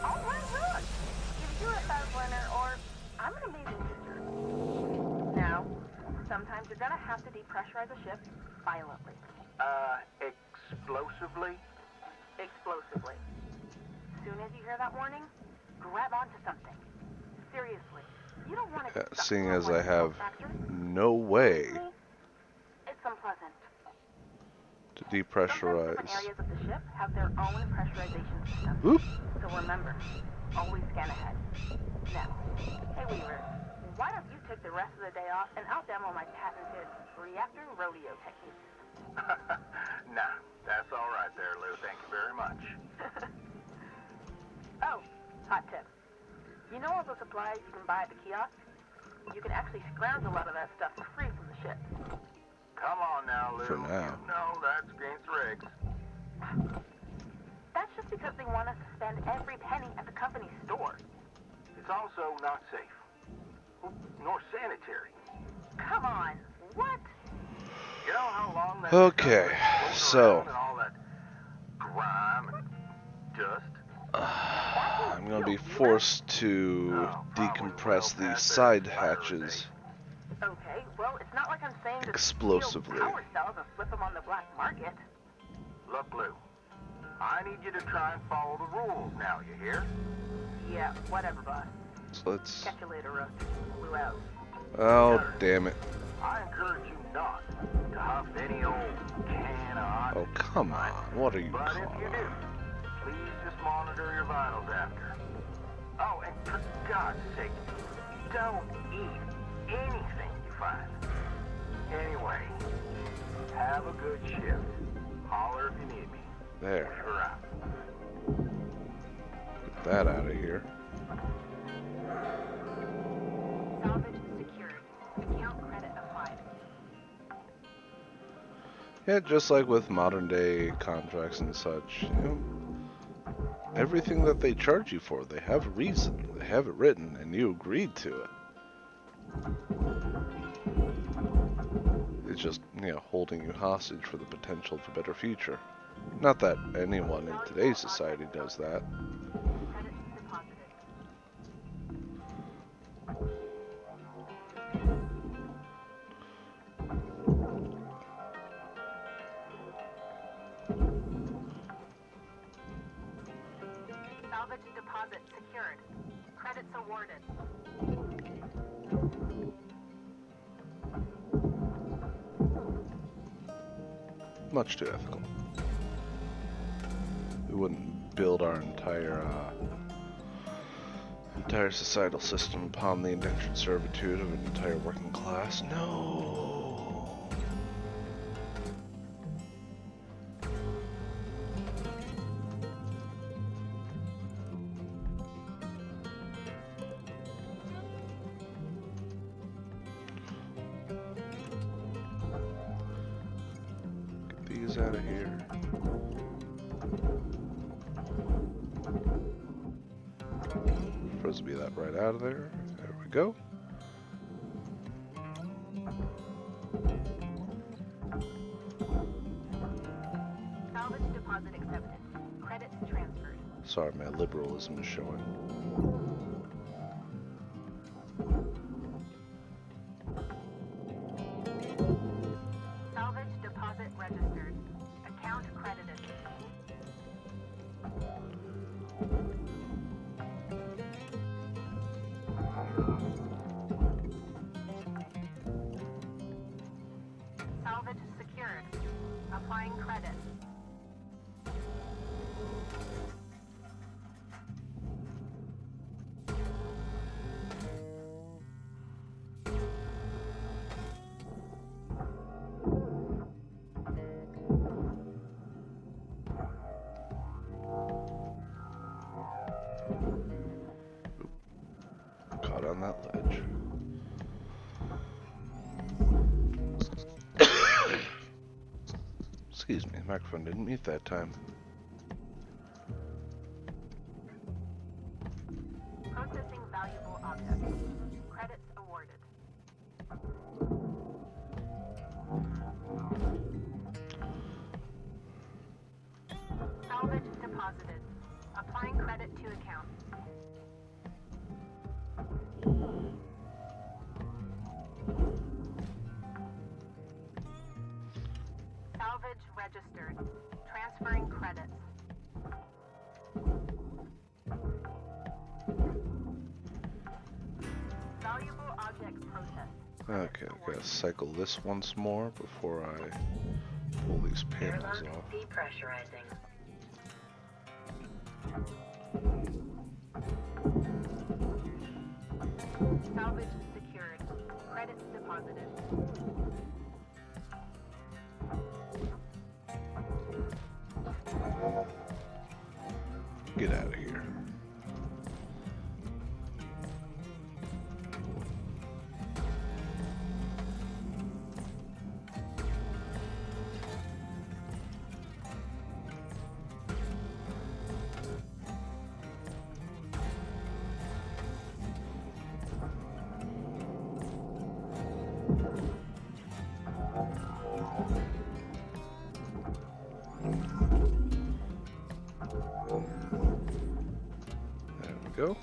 All right, look! Either you're a fast learner or I'm an amazing teacher. Now, sometimes you're gonna have to depressurize a ship violently. Explosively? Explosively. Soon as you hear that warning, grab onto something. Seriously, you don't want to get stuck Seeing on as one I of the have factors. no way It's unpleasant. to Sometimes different depressurize. areas of the ship have their own pressurization system. Oop. So remember, always scan ahead. Now, hey Weaver, why don't you take the rest of the day off and out-demo my patented reactor rodeo technique? Nah, that's all right there, Lou. Thank you very much. Oh, hot tip. You know all the supplies you can buy at the kiosk? You can actually scrounge a lot of that stuff for free from the ship. Come on now, Lou. For now. You know that's against the regs. That's just because they want us to spend every penny at the company's store. It's also not safe. Nor sanitary. Come on, what? You know how long that Okay, stuff was so floating around and all that grime and dust? I'm gonna be forced to decompress the side hatches Okay, well, it's not like I'm saying to explosively. steal power cells and flip them on the black market. Look, Lou. I need you to try and follow the rules now, you hear? Yeah, whatever, boss. So let's. Catch you later, Rook. Blue out. Oh, damn it. I encourage you not to huff any old can of hot. Oh, come on. What are you But if calling you do, on? please just monitor your vitals after. Oh, and for God's sake, don't eat anything you find. Anyway, have a good shift. Holler if you need me. There. We're out. Get that out of here. Salvage secured. Account credit applied. Yeah, just like with modern day contracts and such, you know, everything that they charge you for, they have a reason. They have it written, and you agreed to it. It's just, you know, holding you hostage for the potential of a better future. Not that anyone in today's society does that. Credit deposited. Salvage deposit secured. Credits awarded. Much too ethical. We wouldn't build our entire societal system upon the indentured servitude of an entire working class. No. these out of here. Frisbee that right out of there. There we go. Salvage deposit accepted. Credits transferred. Sorry, my liberalism is showing. Salvage deposit registered. Account credited. Salvage secured. Applying credit. Caught on that ledge. Excuse me, the microphone didn't mute that time. Processing valuable objects. Credits awarded. Salvage deposited. Applying credit to account. Salvage registered. Transferring credits. Valuable object processed. Okay, gotta cycle this once more before I pull these panels off. Depressurizing. Salvage secured. Credits deposited. Get out of here. There we go.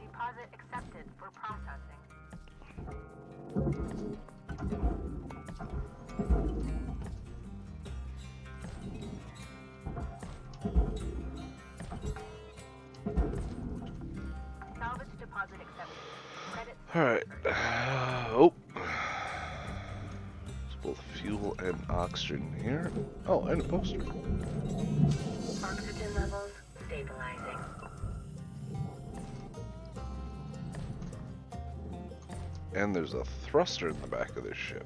Deposit accepted for processing. Salvage deposit accepted. Credits. Alright. Oh. It's both fuel and oxygen here. Oh, and a poster. Oxygen levels stabilizing. And there's a thruster in the back of this ship.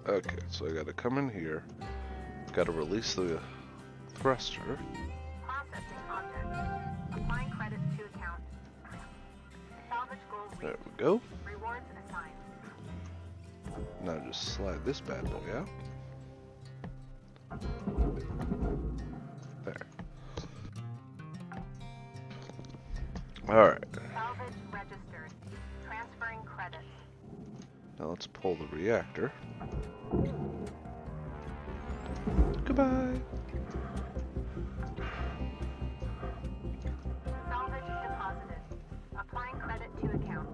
Okay, so I gotta come in here, gotta release the thruster. Processing object. Applying credits to account. Salvage goal There reached. we go. Rewards assigned. Now just slide this bad boy out. There. Alright, Salvage registered. Transferring credits. now let's pull the reactor. Goodbye. Salvage deposited. Applying credit to account.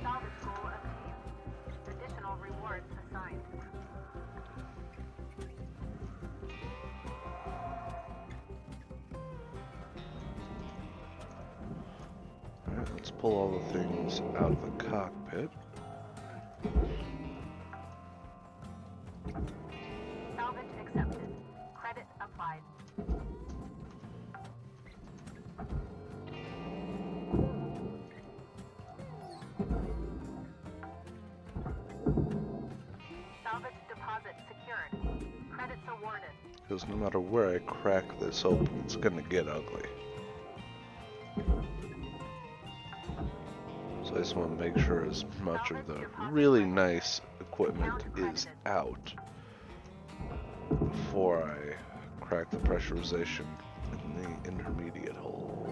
Salvage goal obtained. Additional rewards assigned. Alright, let's pull all the things out of the cockpit. Salvage accepted. Credit applied. because no matter where I crack this open, it's gonna get ugly. So I just want to make sure as much of the really nice equipment is out before I crack the pressurization in the intermediate hole.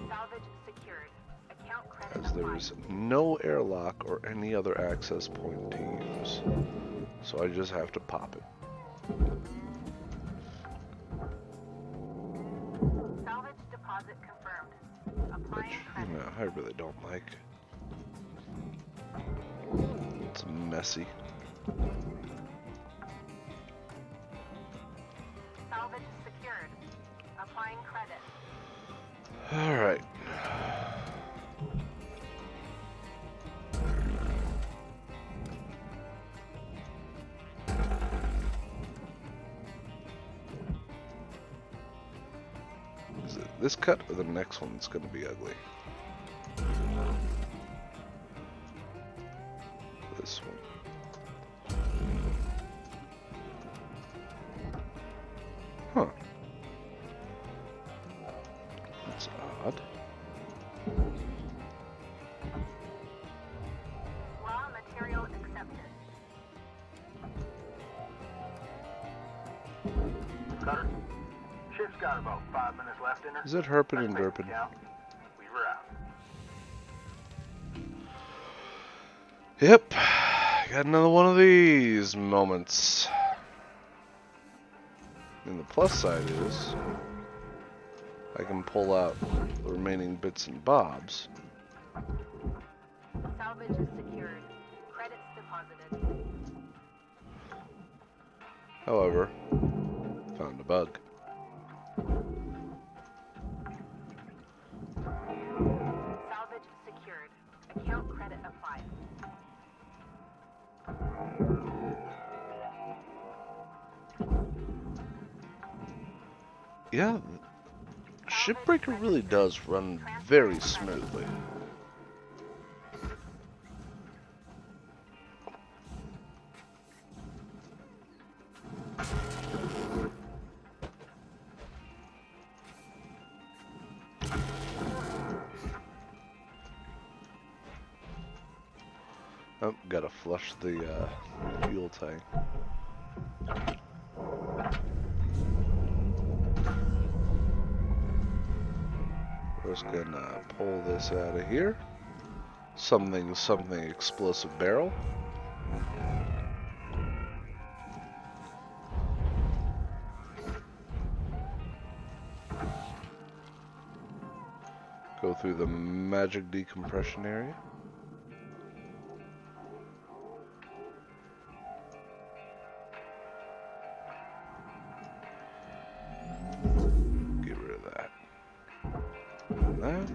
Salvage secured. Account credit As there is no airlock or any other access point to use. So I just have to pop it. Salvage deposit confirmed. Which, Applying you credit. know, I really don't like. It's messy. Salvage secured. Applying credit. Alright. Is it this cut or the next one that's going to be ugly? This one. Huh. That's odd. Raw material accepted. Cutter, shift's got about 5 minutes left in her. Is it herping Let's and make it derping? count. We were out. Yep. Got another one of these moments. And the plus side is I can pull out the remaining bits and bobs. Salvage is secured. Credits deposited. However, found a bug. Salvage secured. Account credit applied. Yeah, Shipbreaker really does run very smoothly. Oh, gotta flush the fuel tank. We're just gonna pull this out of here. Something explosive barrel. Go through the magic decompression area. Get rid of that. And that.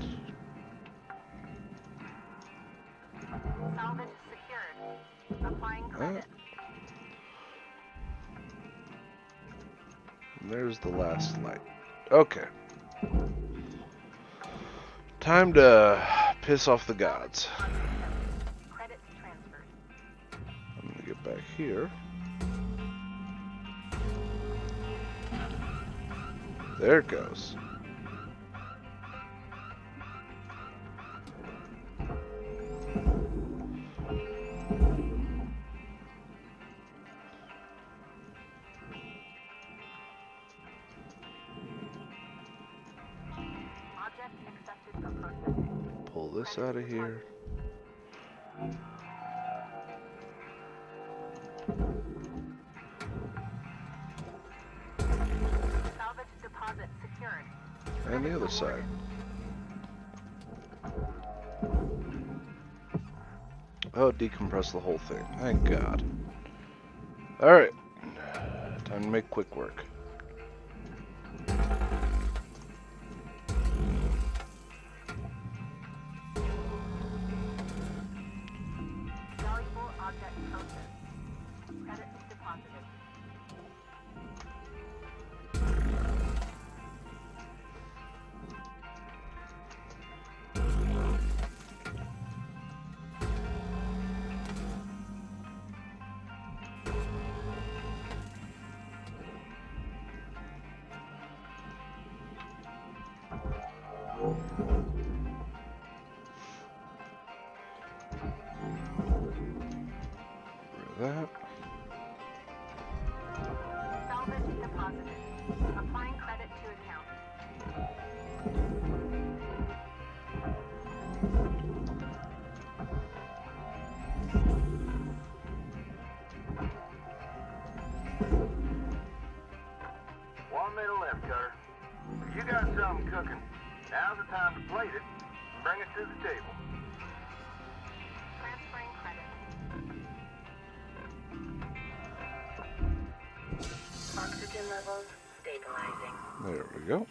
Salvage secured. Applying credit. And there's the last light. Okay. Time to piss off the gods. Credits transferred. I'm gonna get back here. There it goes. Object accepted for processing. Pull this out of here. Salvage deposit secured. And the other side. Oh, decompress the whole thing. Thank God. Alright. Time to make quick work. Valuable object processed. Credits deposited. That. Salvage deposited. Applying credit to account. One minute left, Cutter. If you got something cooking, now's the time to plate it and bring it to the table. Transferring credit. Oxygen levels stabilizing. There we go.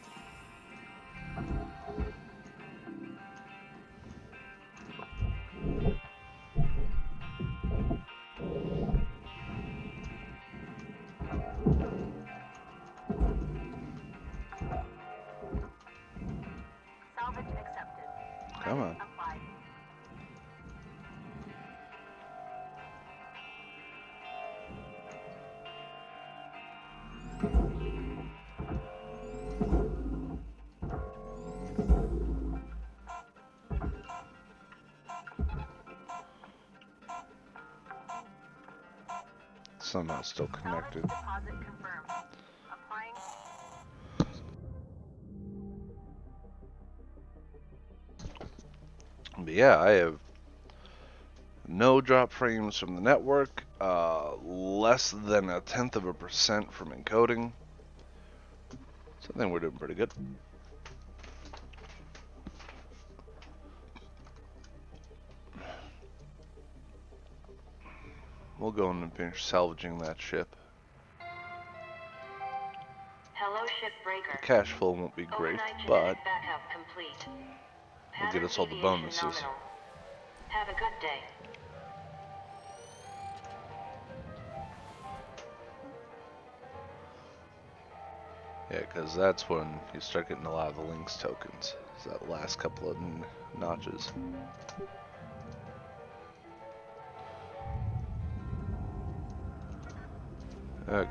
Salvage accepted. Come Credit on. applied. Somehow still connected. Salvage deposit confirmed. Applying. But yeah, I have no drop frames from the network, less than 0.1% from encoding. So I think we're doing pretty good. We'll go in and finish salvaging that ship. Hello, shipbreaker. Cash flow won't be great, Overnight but genetic backup complete. will get us all the Pattern bonuses. deviation nominal. Have a good day. Yeah, because that's when you start getting a lot of the links tokens. It's that last couple of notches. Okay.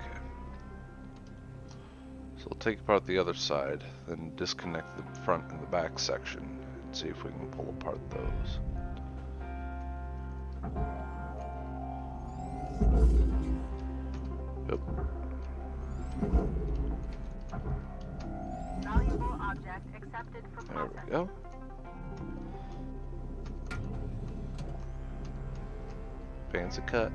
So we'll take apart the other side, then disconnect the front and the back section, and see if we can pull apart those. Yep. Valuable object accepted for There processing. we go. Fancy cut.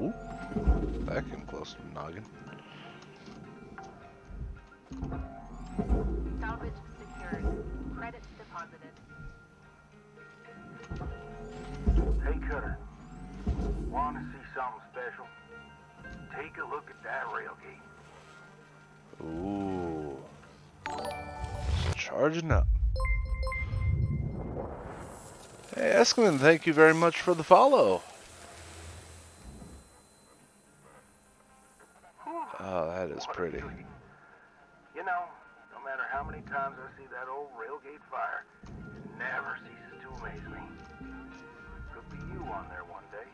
Ooh, that came close to the noggin. Salvage secured. Credit deposited. Hey, Cutter. Want to see something special? Take a look at that railgate. Ooh. Charging up. Hey, Eskman, thank you very much for the follow. Oh, that is What a pretty. beauty. You know, no matter how many times I see that old railgate fire, it never ceases to amaze me. Could be you on there one day.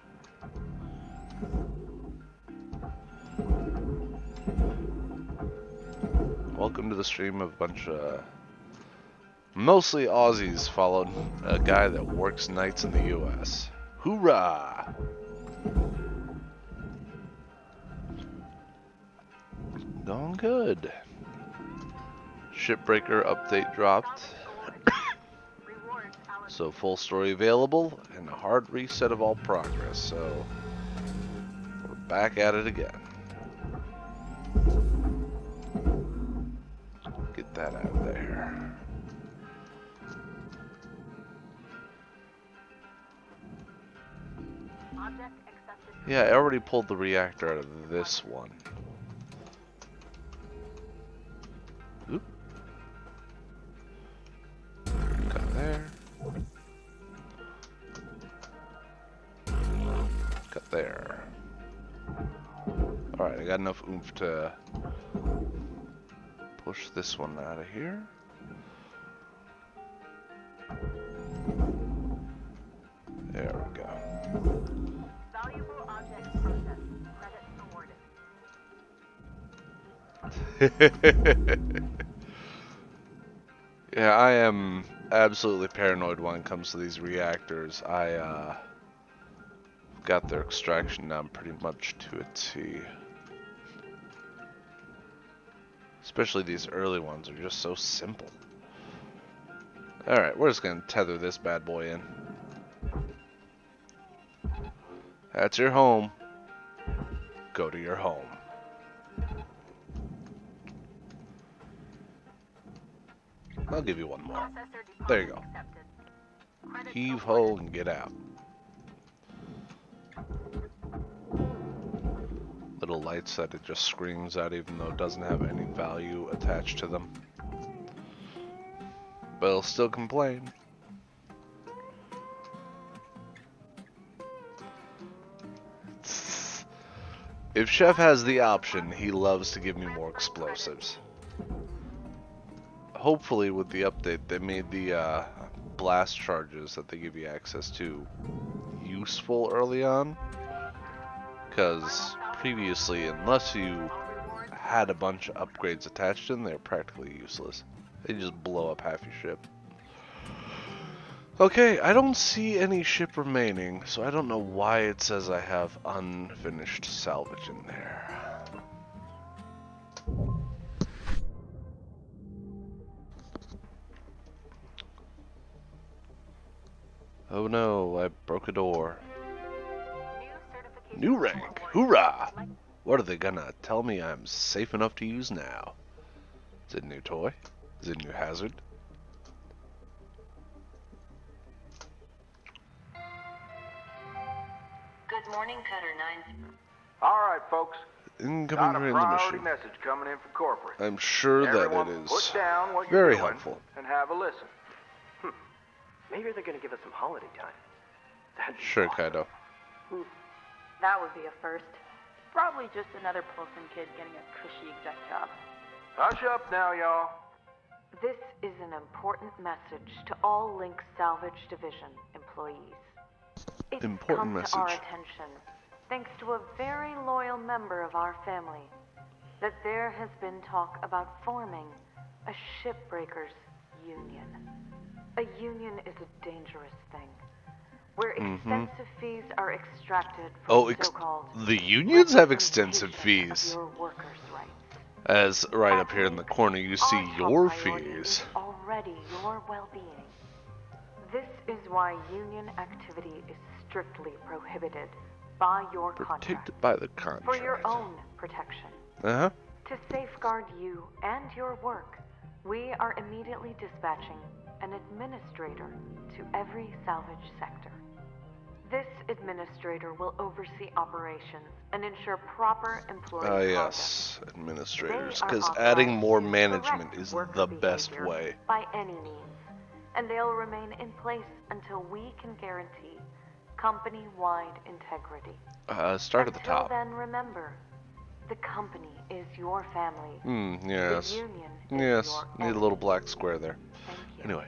Welcome to the stream of a bunch of mostly Aussies followed a guy that works nights in the US. Hoorah! Going good. Shipbreaker update dropped. Rewards allocated. So full story available and a hard reset of all progress. So we're back at it again. Get that out of there. Object accepted. Yeah, I already pulled the reactor out of this one. Oop. Got there. Cut there. Alright, I got enough oomph to push this one out of here. There we go. Valuable object processed. Credit awarded. Yeah, I am absolutely paranoid when it comes to these reactors. I got their extraction down pretty much to a T. Especially these early ones are just so simple. Alright, we're just gonna tether this bad boy in. That's your home. Go to your home. I'll give you one more. There you go. Heave ho and get out. Little lights that it just screams at even though it doesn't have any value attached to them. But it'll still complain. If Chef has the option, he loves to give me more explosives. Hopefully with the update they made the blast charges that they give you access to useful early on. Because previously, unless you had a bunch of upgrades attached to them, they're practically useless. They just blow up half your ship. Okay, I don't see any ship remaining, so I don't know why it says I have unfinished salvage in there. Oh no, I broke a door. New rank! Hoorah! What are they gonna tell me I'm safe enough to use now? Is it a new toy? Is it a new hazard? Good morning, Cutter 9. All right, folks. Incoming Got a priority transmission. message coming in from corporate. I'm sure that Everyone, it is put down what you're very doing helpful. and have a listen. Maybe they're gonna give us some holiday time. That'd be Sure, awesome. Kaido. That would be a first. Probably just another Pilsen kid getting a cushy exec job. Hush up now, y'all. This is an important message to all Link Salvage Division employees. It's Important come to our message. attention, thanks to a very loyal member of our family, that there has been talk about forming a shipbreakers union. A union is a dangerous thing, where extensive fees are extracted from so-called the unions have extensive representation of fees. your workers' rights. As right up here in the corner you see Our top your priority fees. is already your well-being. This is why union activity is strictly prohibited by your contract. Protected by the contract. For your own protection. Uh-huh. To safeguard you and your work, we are immediately dispatching an administrator to every salvage sector. This administrator will oversee operations and ensure proper employee conduct. Yes, administrators. They are Because adding authorized more to management correct is worker the best behavior way. by any means, and they'll remain in place until we can guarantee company-wide integrity. Start at the top. Until then, remember, the company is your family. Yes. The union is Yes, your need a enemy. little black square there. Thank you. Anyway.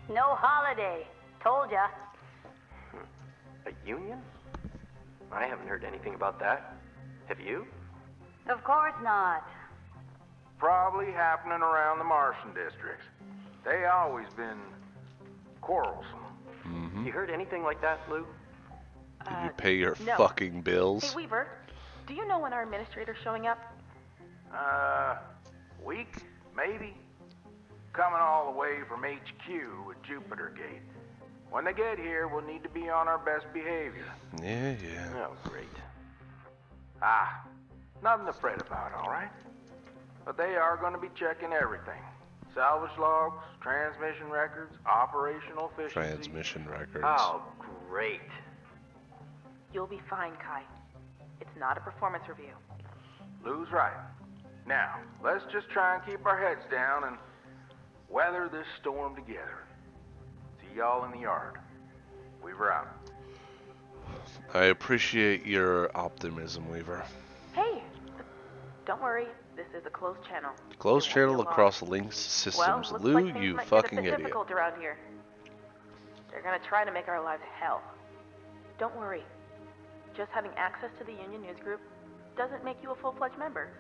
No holiday. Told ya. A union? I haven't heard anything about that. Have you? Of course not. Probably happening around the Martian districts. They always been quarrelsome. You heard anything like that, Lou? Did you pay your no. fucking Hey, bills? Weaver, do you know when our administrator's showing up? Week, maybe. Coming all the way from HQ at Jupiter Gate. When they get here, we'll need to be on our best behavior. Yeah. Oh, great. Nothing to fret about, all right? But they are going to be checking everything. Salvage logs, transmission records, operational efficiency. Transmission records. Oh, great. You'll be fine, Kai. It's not a performance review. Lou's right. Now, let's just try and keep our heads down and weather this storm together. See y'all in the yard. Weaver out. I appreciate your optimism, Weaver. Hey, don't worry. This is a closed channel. Closed It won't be channel alarmed. across linked Well, systems. looks Lou, like things you might get a fucking bit idiot. difficult around here. They're gonna try to make our lives hell. Don't worry. Just having access to the Union News Group doesn't make you a full-fledged member.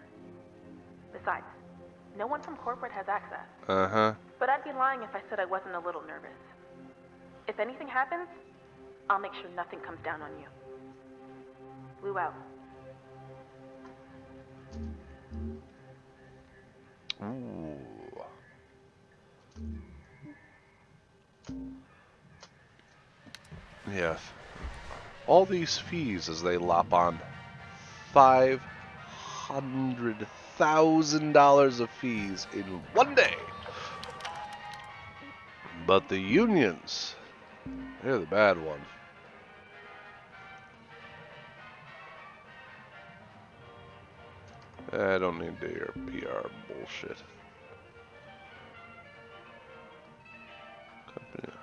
Besides, no one from corporate has access. Uh-huh. But I'd be lying if I said I wasn't a little nervous. If anything happens, I'll make sure nothing comes down on you. Lou out. Ooh. Yeah. All these fees as they lop on $500,000 of fees in one day. But the unions, they're the bad one. I don't need to hear PR bullshit. Company.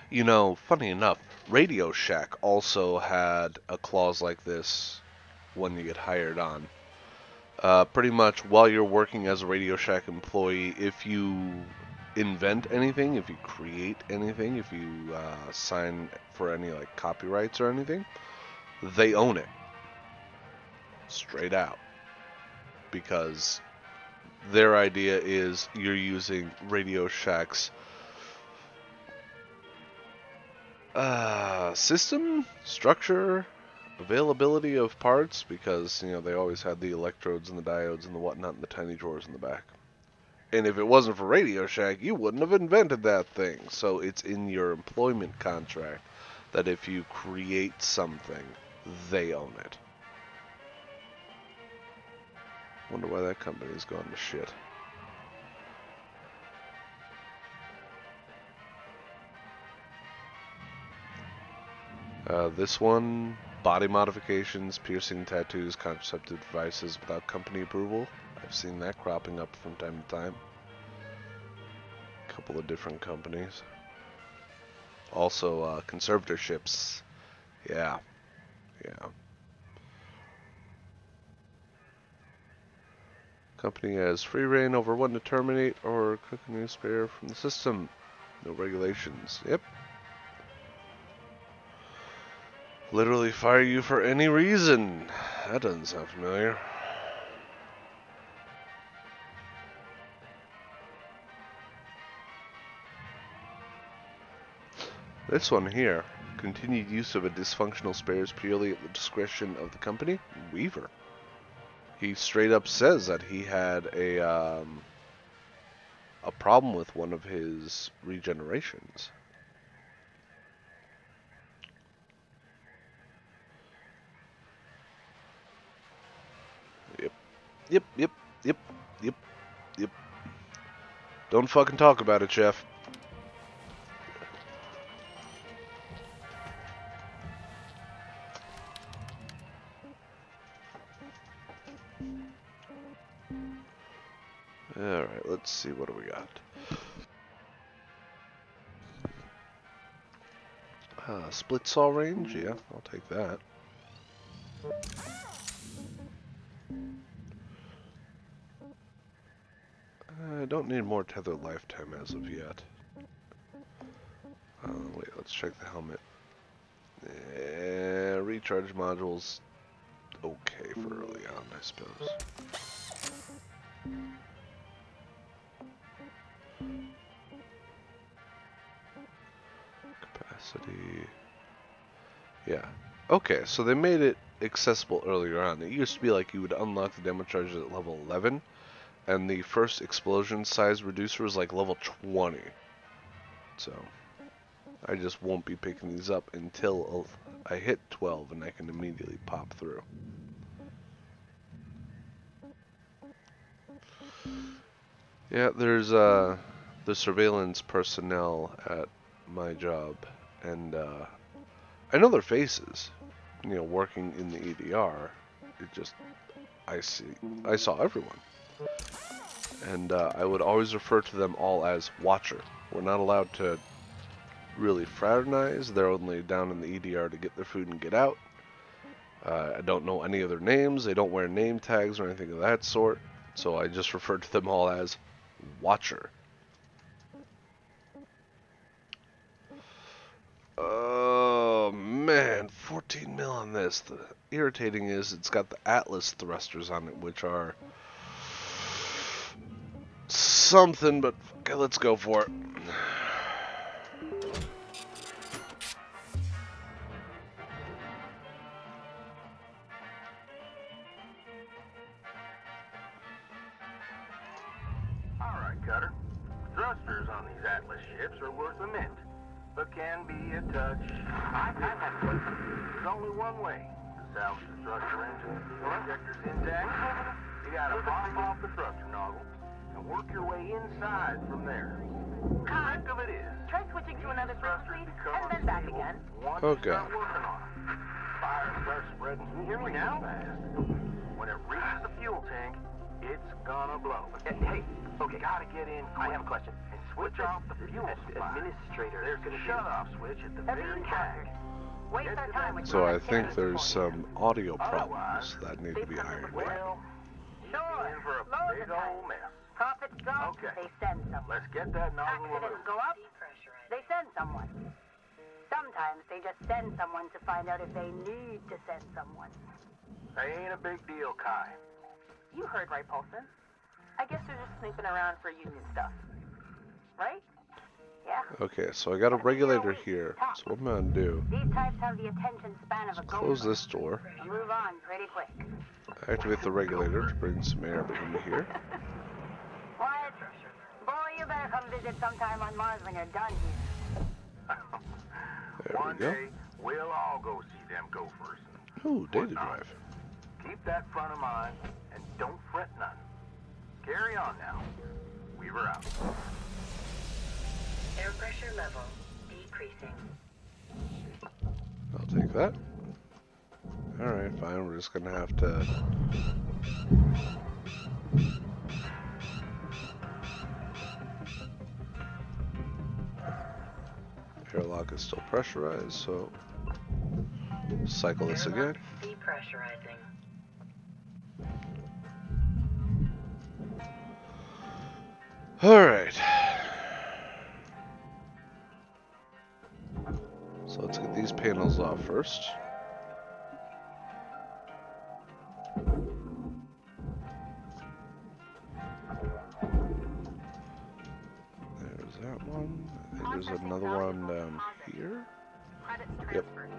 You know, funny enough, Radio Shack also had a clause like this when you get hired on. Pretty much while you're working as a Radio Shack employee, if you invent anything, if you create anything, if you sign for any like copyrights or anything, they own it. Straight out. Because their idea is you're using Radio Shack's system, structure, availability of parts, because, you know, they always had the electrodes and the diodes and the whatnot in the tiny drawers in the back. And if it wasn't for Radio Shack, you wouldn't have invented that thing. So it's in your employment contract that if you create something, they own it. Wonder why that company's gone to shit. This one, body modifications, piercing tattoos, contraceptive devices without company approval. I've seen that cropping up from time to time. A couple of different companies. Also, conservatorships. Yeah. Company has free reign over when to terminate or cook a new spare from the system. No regulations. Yep. Literally fire you for any reason. That doesn't sound familiar. This one here. Continued use of a dysfunctional spare is purely at the discretion of the company. Weaver. He straight up says that he had a problem with one of his regenerations. Yep. Don't fucking talk about it, Chef. Alright, let's see, what do we got? Split saw range? Yeah, I'll take that. I don't need more tether lifetime as of yet. Wait, let's check the helmet. Recharge modules, okay for early on, I suppose. Capacity. Yeah. Okay, so they made it accessible earlier on. It used to be like you would unlock the demo charges at level 11, and the first explosion size reducer was like level 20. So, I just won't be picking these up until I hit 12 and I can immediately pop through. Yeah, there's the surveillance personnel at my job, and I know their faces. You know, working in the EDR, I saw everyone. And I would always refer to them all as Watcher. We're not allowed to really fraternize. They're only down in the EDR to get their food and get out. I don't know any of their names. They don't wear name tags or anything of that sort. So I just refer to them all as Watcher. Oh man, 14 mil on this. The irritating is it's got the Atlas thrusters on it, which are something, but okay, let's go for it. All right, Cutter. Thrusters on these Atlas ships are worth a mint, but can be a touch. There's only one way to salvage the thruster engine. The injector's intact. You gotta pop off the thruster nozzle and work your way inside from there. Con, Think of it is. try switching to another throat, please, and then back again. Once Oh, you start God. working on it, fire starts spreading. Can you hear me now? When it reaches the fuel tank, it's gonna blow. Hey, okay, gotta get in quick. I have a question. And switch off the fuel supply. Administrator. There's a shut-off switch at the Every very encounter. back. Waste our time with So I chronic think cases there's before some audio problems that need to be ironed out. Well, Sure, in for a loads big of time. old mess. Profits drop, Okay. they send someone. Let's get that nozzle Accidents removed. go up, they send someone. Sometimes they just send someone to find out if they need to send someone. They ain't a big deal, Kai. You heard right, Paulson. I guess they're just snooping around for union stuff. Right? Yeah. Okay, so I got a regulator here. So what I'm gonna do, These types have the attention span of a close gopher. this door, And move on pretty quick. activate the regulator to bring some air into here. Wyatt, boy, you better come visit sometime on Mars when you're done here. There we One go. day, we'll all go see them gophers. Ooh, data drive. Keep that front of mind, and don't fret none. Carry on now. Weaver out. Air pressure level decreasing. I'll take that. Alright, fine, we're just gonna have to... Airlock is still pressurized, so... Cycle this again. Depressurizing. Alright. So let's get these panels off first. There's that one. I think there's another one down here. Credits Yep. transferred.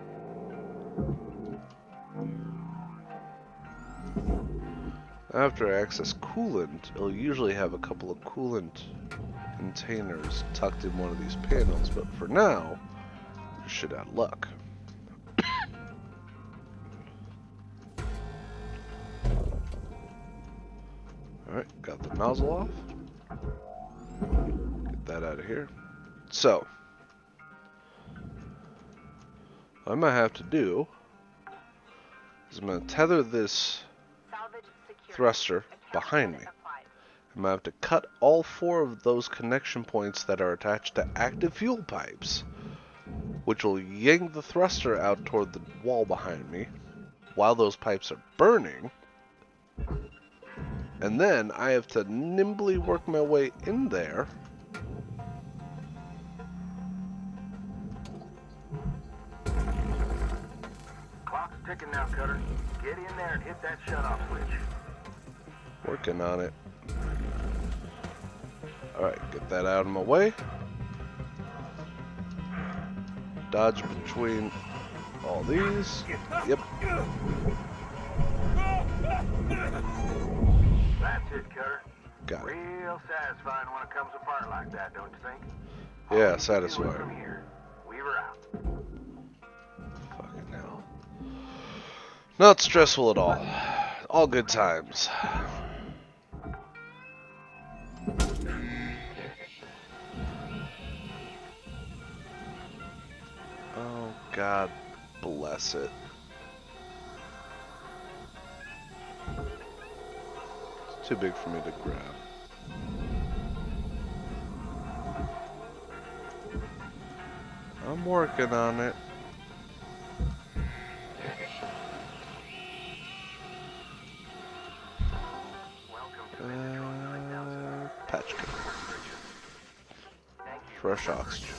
After I access coolant, it'll usually have a couple of coolant containers tucked in one of these panels, but for now, you should have luck. Alright, got the nozzle off. Get that out of here. So, what I might have to do is I'm going to tether this Salvage secure. thruster behind me. Applied. I'm gonna have to cut all 4 of those connection points that are attached to active fuel pipes, which will yank the thruster out toward the wall behind me while those pipes are burning. And then I have to nimbly work my way in there Clock's ticking now, Cutter. Get in there and hit that shut-off switch. working on it. Alright, get that out of my way. Dodge between all these. Yep. That's it, Cutter. Got it. Real satisfying when it comes apart like that, don't you think? Yeah, All we can do is satisfying. From here. Weaver out. Fucking hell. Not stressful at all. All good times. Oh, God bless it. It's too big for me to grab. I'm working on it. Patch kit. Fresh oxygen.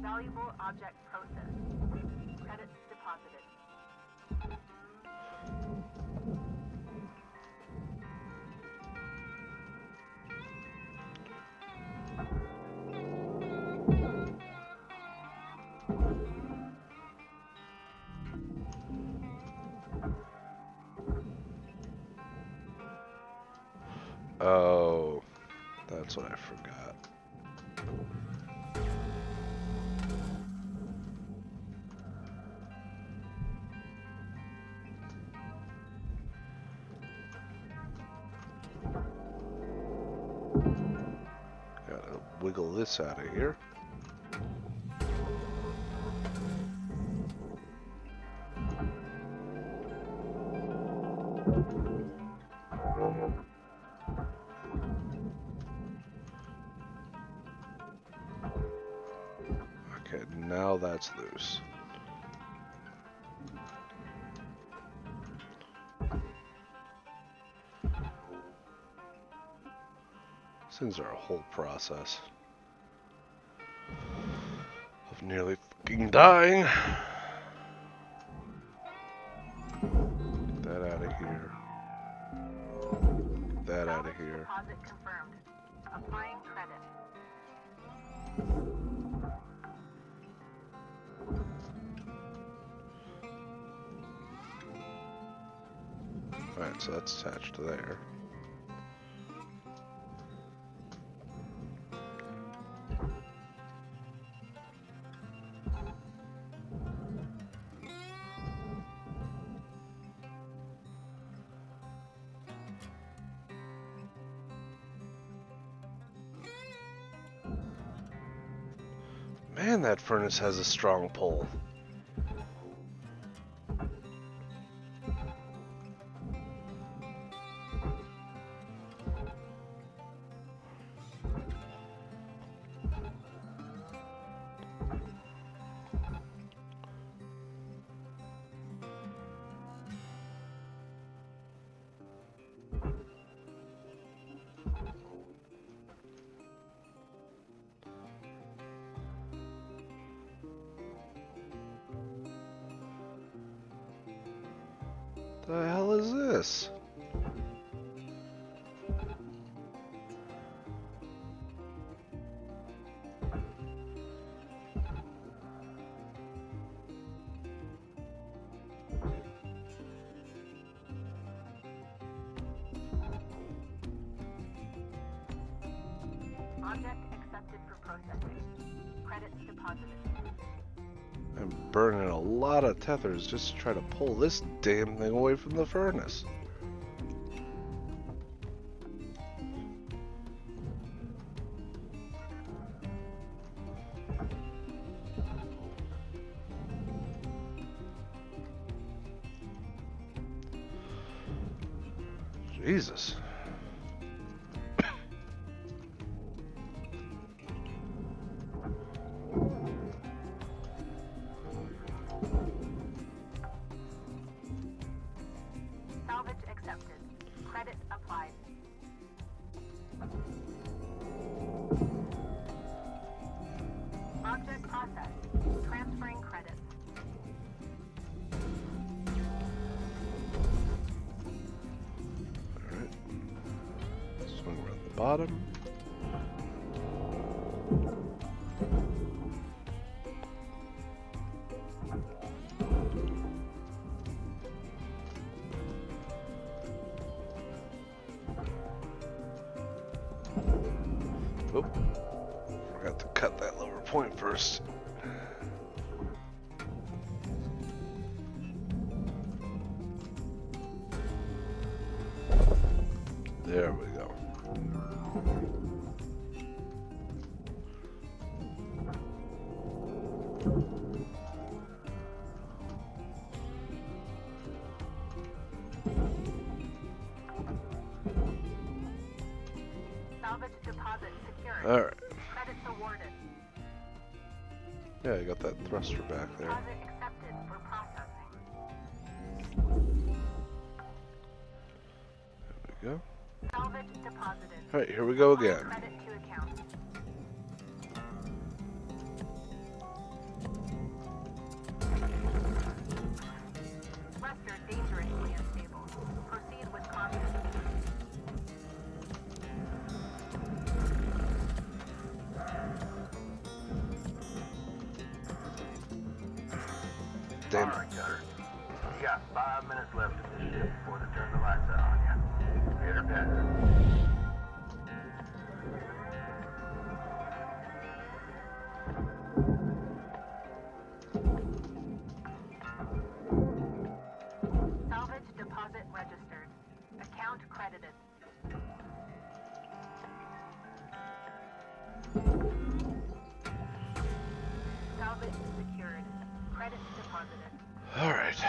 Valuable object processed. Credits deposited. Oh, that's what I forgot. Gotta wiggle this out of here. Okay, now that's loose. These things are a whole process of nearly fucking dying. Get that out of here. Get that out of here. Deposit confirmed. Applying credit. Alright, so that's attached to there. Man, that furnace has a strong pull. The hell is this? Object accepted for processing. Credits deposited. I'm burning a lot of tethers just to try to pull this damn thing away from the furnace. Jesus. Salvage accepted. Credit applied. Object processed. Transferring credits. Alright. Swing around the bottom. Oop. Forgot to cut that lower point first. There we go. Deposit secured. Alright. Credits awarded. Yeah, I got that thruster back there. Deposit accepted for processing. There we go. Salvage deposited. Alright, here we go Applying again. credit to account. Thruster dangerously unstable. Proceed with caution. Damn All it. right, Cutter. You got 5 minutes left of this ship before they turn the lights out on you. Hit or pass. Salvage deposit registered. Account credited. Salvage secured. Credits deposited. Alright.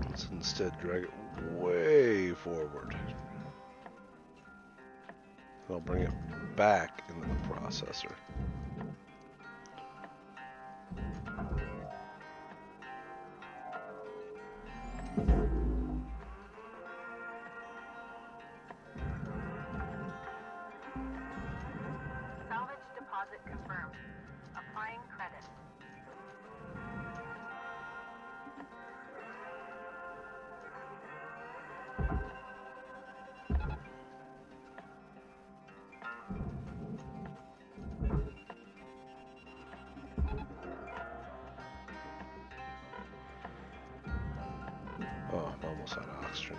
Let's instead drag it way forward. I'll bring it back into the processor. Salvage deposit confirmed. Applying credit. Oh, I'm almost out of oxygen.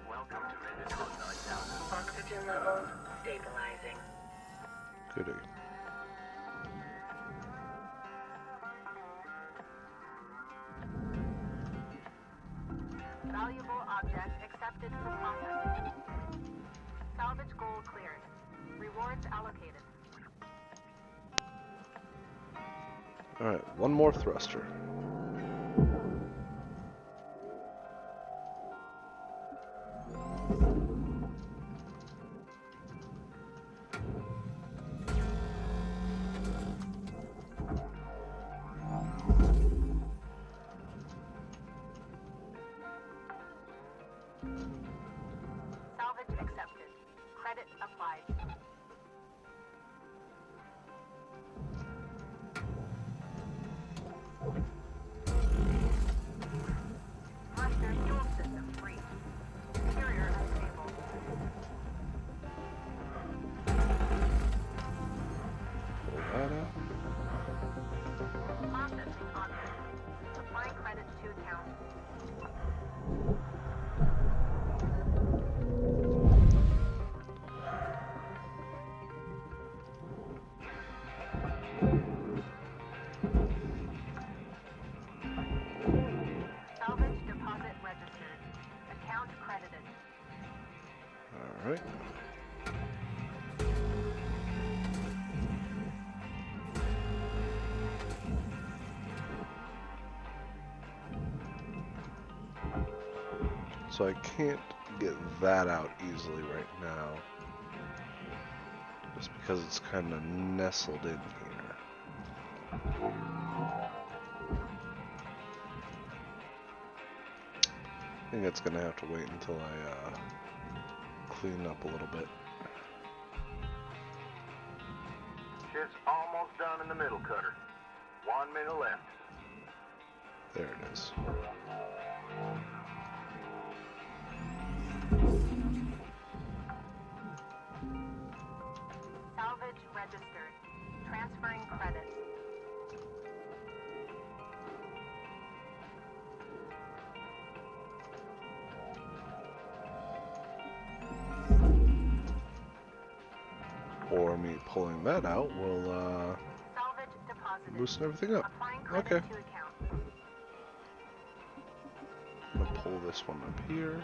Welcome to Mandatory 9000. Oxygen levels stabilizing. Goody. Valuable object accepted for processing. Salvage goal cleared. Rewards allocated. Alright, one more thruster. Salvage accepted. Credit applied. Thruster fuel system free. Interior unstable. Pull that out. Processing object. Applying credits to account. Salvage deposit registered. Account credited. Alright. So I can't get that out easily right now. Just because it's kind of nestled in here. I think it's gonna have to wait until I clean up a little bit. Ship's almost done in the middle, Cutter. 1 minute left. There it is. Salvage registered. Transferring credits. pulling that out will Salvage deposited. loosen everything up. Applying credit Okay. to account. I'm gonna pull this one up here.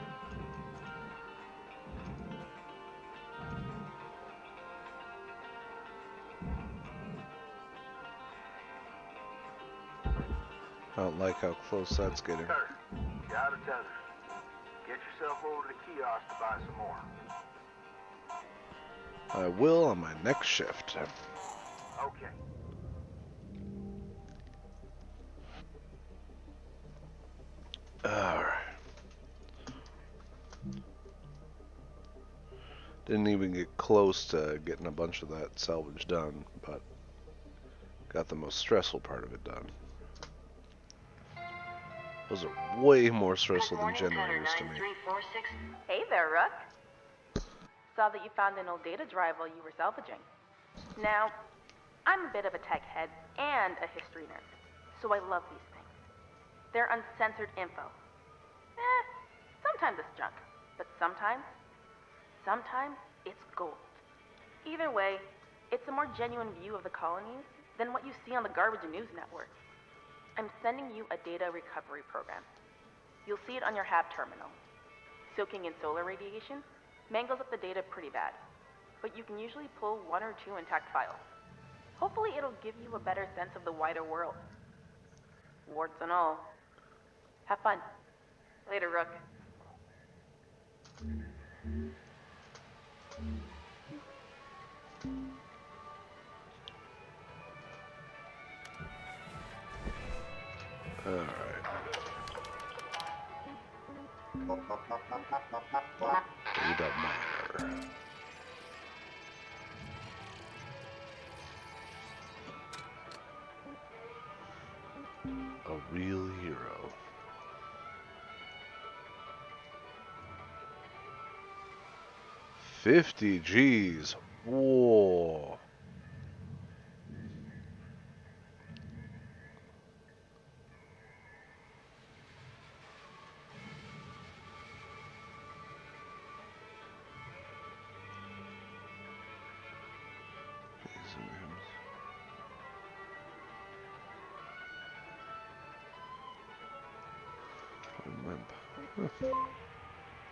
I don't like how close that's getting. Sir, you're out of tethers. Get yourself over to the kiosk to buy some more. I will on my next shift. Okay. Alright. Didn't even get close to getting a bunch of that salvage done, but got the most stressful part of it done. Those are way more stressful than generators to me. Hey there, Rook. Saw that you found an old data drive while you were salvaging. Now, I'm a bit of a tech head and a history nerd, so I love these things. They're uncensored info. Sometimes it's junk, but sometimes it's gold. Either way, it's a more genuine view of the colonies than what you see on the garbage news network. I'm sending you a data recovery program. You'll see it on your HAB terminal. Soaking in solar radiation mangles up the data pretty bad, but you can usually pull 1 or 2 intact files. Hopefully it'll give you a better sense of the wider world. Warts and all. Have fun. Later, Rook. Alright. Data miner. A real hero. $50 G's. Whoa.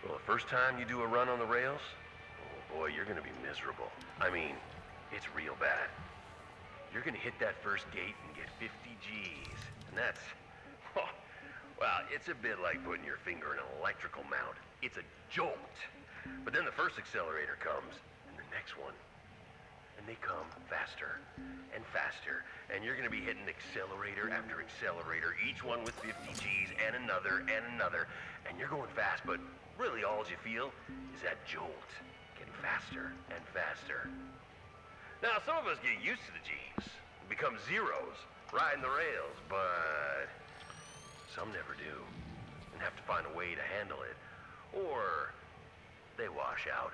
Well, the first time you do a run on the rails, oh boy, you're gonna be miserable. I mean, it's real bad. You're gonna hit that first gate and get 50 G's. And that's, oh, well, it's a bit like putting your finger in an electrical mount. It's a jolt. But then the first accelerator comes, and the next one. And they come faster and faster. And you're gonna be hitting accelerator after accelerator, each one with 50 G's and another and another. And you're going fast, but really all you feel is that jolt, getting faster and faster. Now, some of us get used to the G's, become zeros, riding the rails, but some never do, and have to find a way to handle it, or they wash out.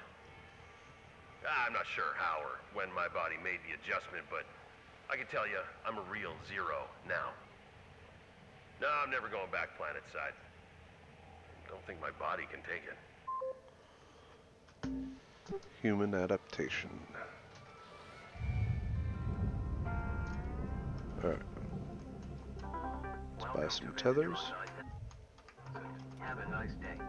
I'm not sure how or when my body made the adjustment, but I can tell you, I'm a real zero now. No, I'm never going back planet side. Don't think my body can take it. Human adaptation. Alright. Let's buy some tethers. Have a nice day.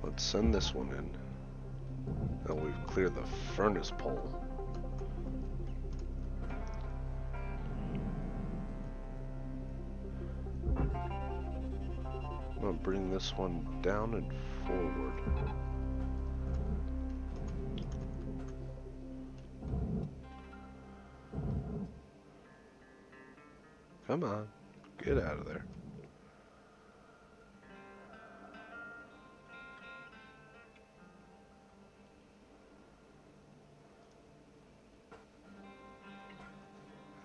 Let's send this one in. Now we've cleared the furnace pole. I'm gonna bring this one down and forward. Come on, get out of there.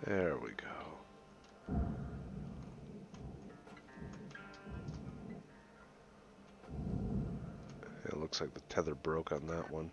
There we go. It looks like the tether broke on that one.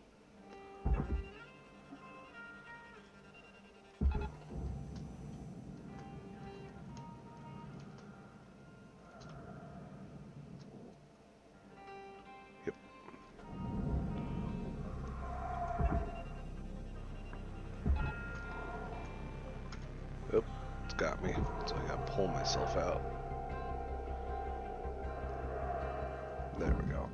got me, so I gotta pull myself out. There we go.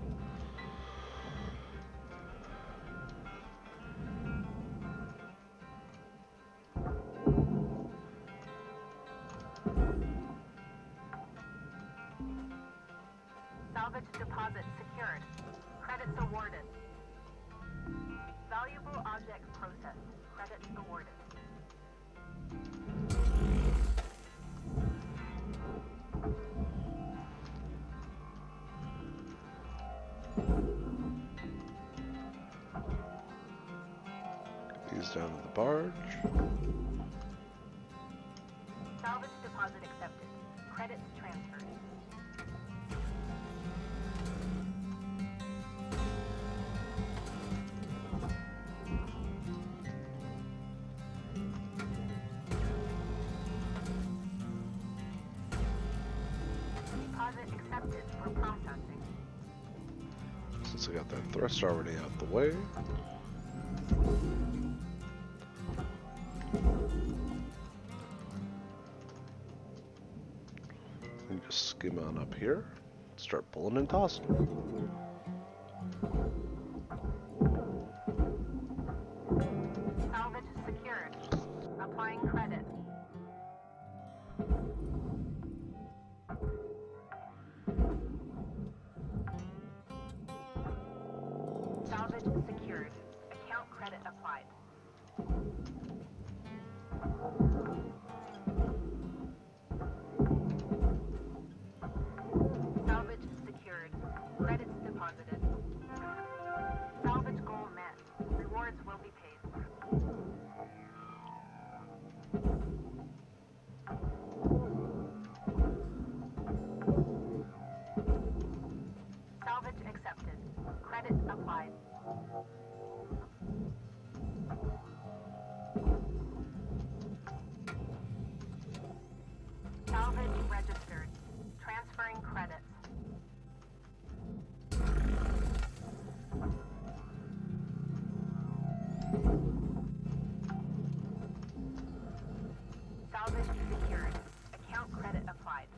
Salvage deposit secured. Credits awarded. Valuable object processed. Credits awarded. These down to the barge. Salvage deposit accepted. Credits transferred. Deposit accepted for processing. Since I got that thrust already out the way. And just skim on up here. Start pulling and tossing. Salvage secured. Applying credit. Salvage secured. Account credit applied. Salvage secured. Credits deposited. Salvage goal met. Rewards will be paid. Salvage accepted. Credits applied. Salvage registered. Transferring credits. Salvage secured. Account credit applied.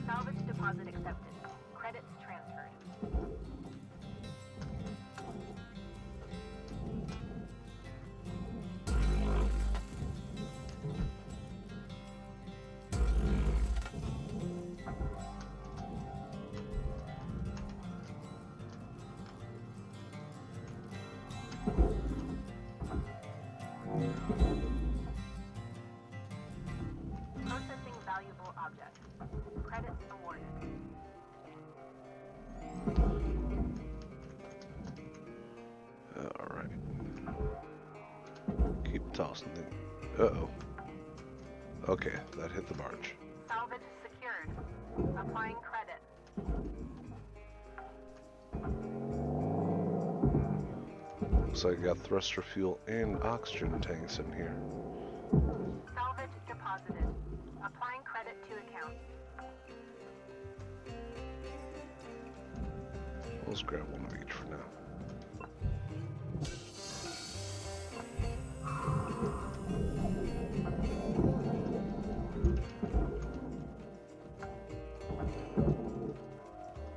Salvage deposit accepted. Credits transferred. Processing valuable objects. Credits awarded. Alright. Keep tossing it. Uh-oh. Okay, that hit the barge. Salvage secured. Applying credit. Looks like I got thruster fuel and oxygen tanks in here. Salvage deposited. Applying credit to account. Let's grab one of each for now.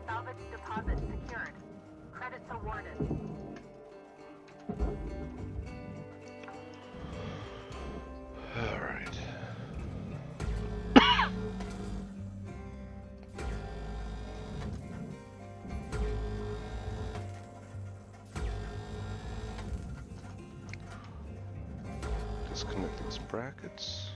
Salvage deposit secured. Credits awarded. Alright. Disconnect these brackets.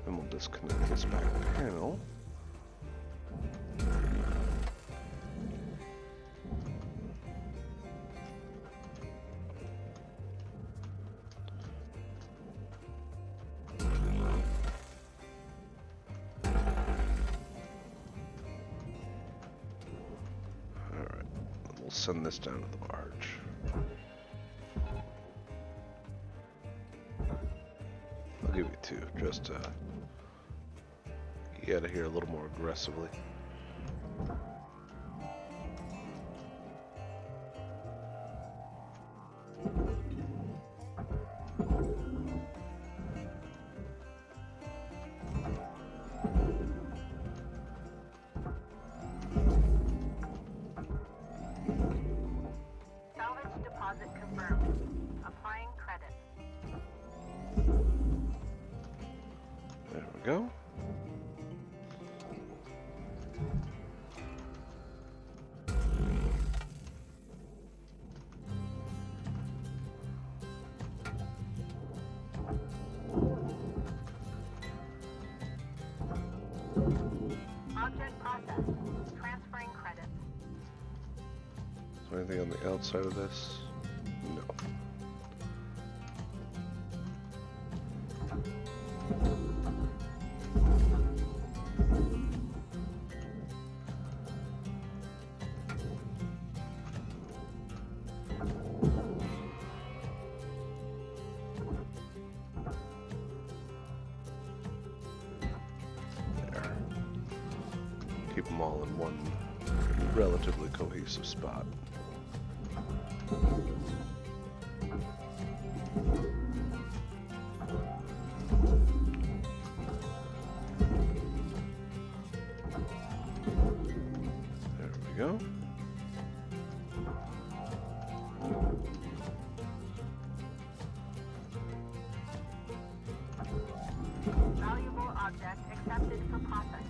Then we'll disconnect this back panel. Alright, we'll send this down to the barge. give you 2, just to get out of here a little more aggressively. Salvage deposit confirmed. Applying credit. There we go. Object processed. Transferring credit. Is there anything on the outside of this? No. There. Keep them all in one relatively cohesive spot. There we go. Valuable object accepted for processing.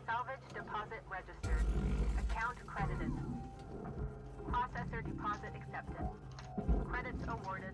Salvage deposit registered. Account credited. Processor deposit accepted. Credits awarded.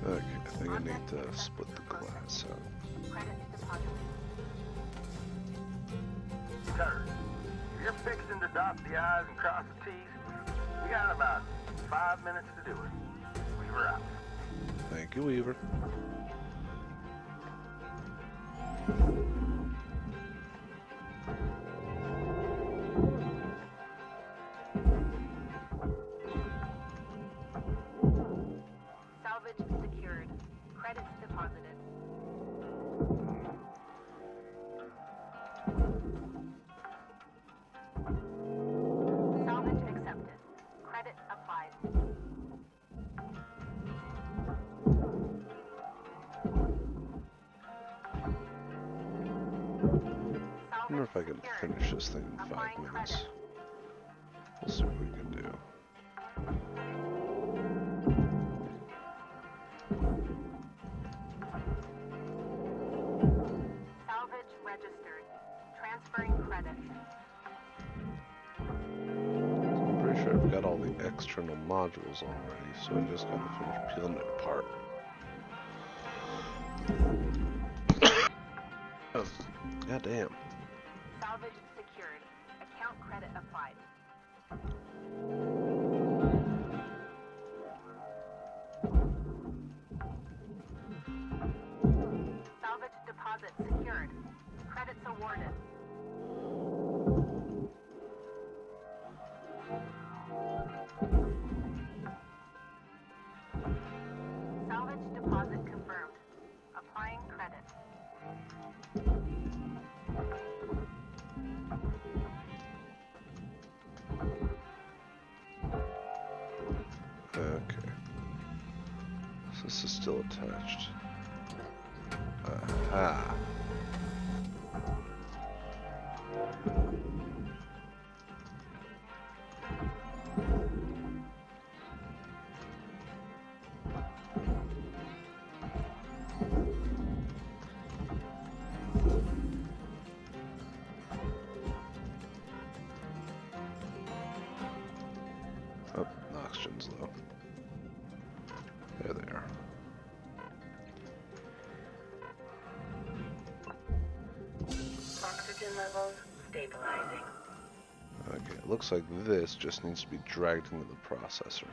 Okay, I think I need to split the glass out. Credits deposited. Sir, if you're fixing to dot the I's and cross the T's, we got about 5 minutes to do it. Weaver out. Thank you, Weaver. Salvage secured. Credits deposited. Salvage accepted. Credit applied. I wonder if I can finish this thing in 5 minutes. We'll see what we can do. Salvage registered. Transferring credits. I'm pretty sure I've got all the external modules already, so I just gotta finish peeling it apart. God damn. Salvage secured. Account credit applied. Salvage deposit secured. Credits awarded. Okay. So this is still attached. Aha. Oh, the oxygen's low. There they are. Oxygen levels stabilizing. Okay, it looks like this just needs to be dragged into the processor.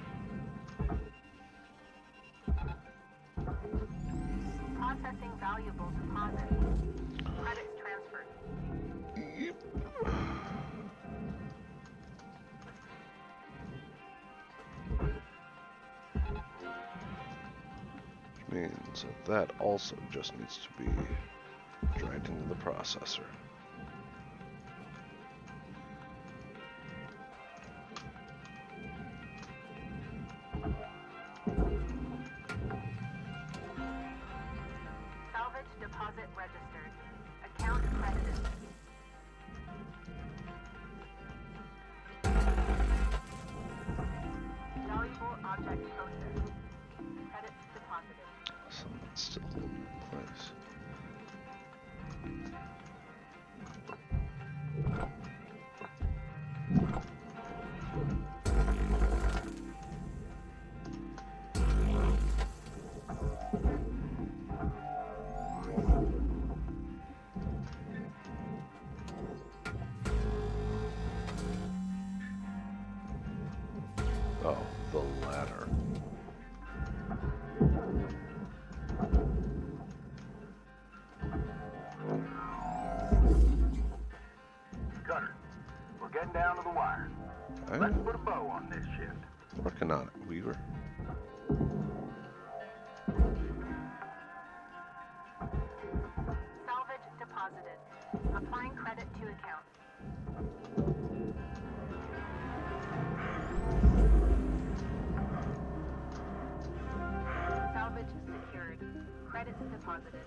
Processing valuable deposit. Credits transferred. Yep. Which means that also just needs to be dragged into the processor. Salvage deposit registered. Account credited. Valuable object processed. Credits deposited. Something's still holding in place. Oh, the ladder. Cutter, we're getting down to the wire. Let's I'm put a bow on this shift. working on it, Weaver. Salvage deposited. Applying credit to account. Salvage secured. Credits deposited.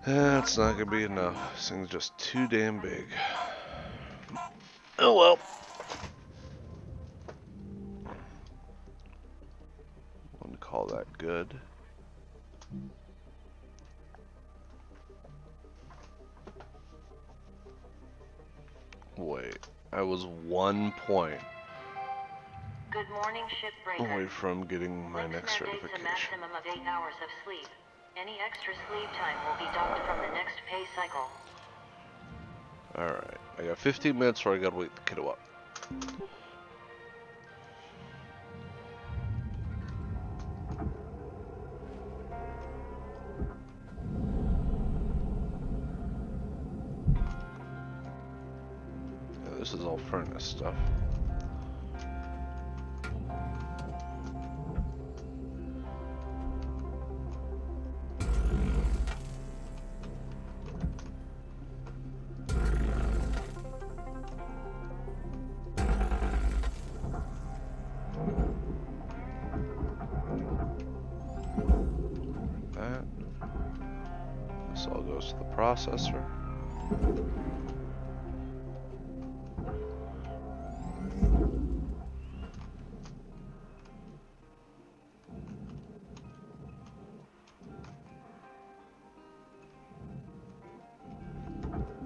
That's not gonna be enough. This thing's just too damn big. Oh well. Wouldn't call that good. Wait, I was 1 point Good morning, shipbreaker. away from getting my next Listener takes a certification. maximum of 8 hours of sleep. Any extra sleep time will be docked from the next pay cycle. Alright, I got 15 minutes or I gotta wake the kiddo up. Yeah, this is all furnace stuff. That. This all goes to the processor.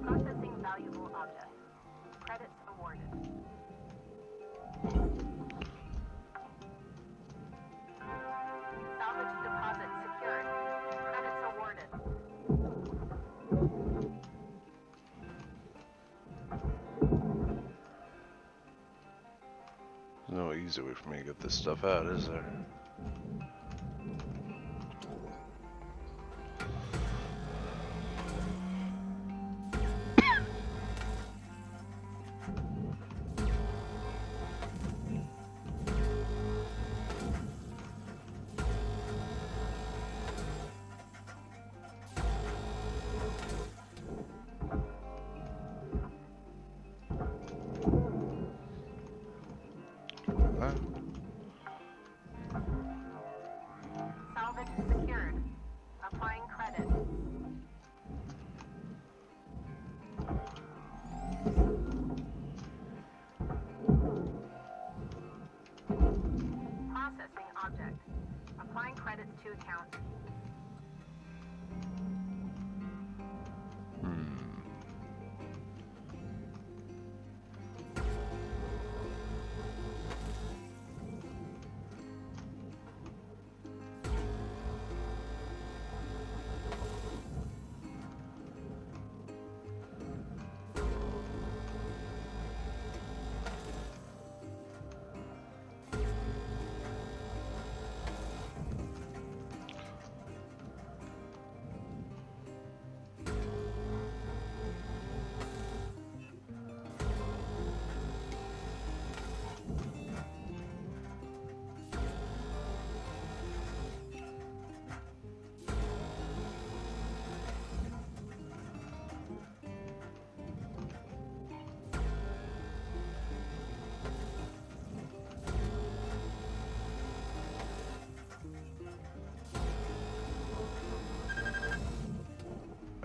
Processing valuable objects. Credits awarded. Salvage deposit secured. Credits awarded. There's no easy way for me to get this stuff out, is there? Salvage secured. Applying credit. Processing object. Applying credits to account.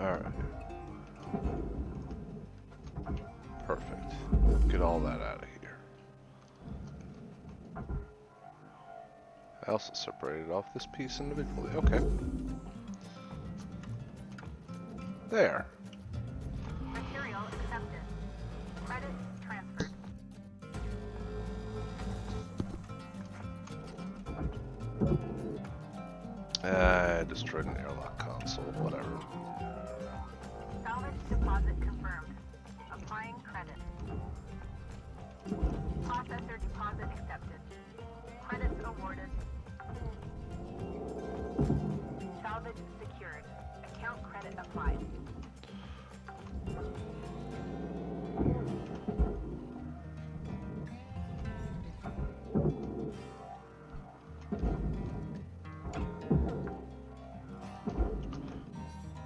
Alright. Perfect. Get all that out of here. I also separated off this piece individually. Okay. There. Material accepted. Credit transferred. I destroyed an airlock console. Whatever. Salvage deposit confirmed. Applying credit. Processor deposit accepted. Credits awarded. Salvage secured. Account credit applied.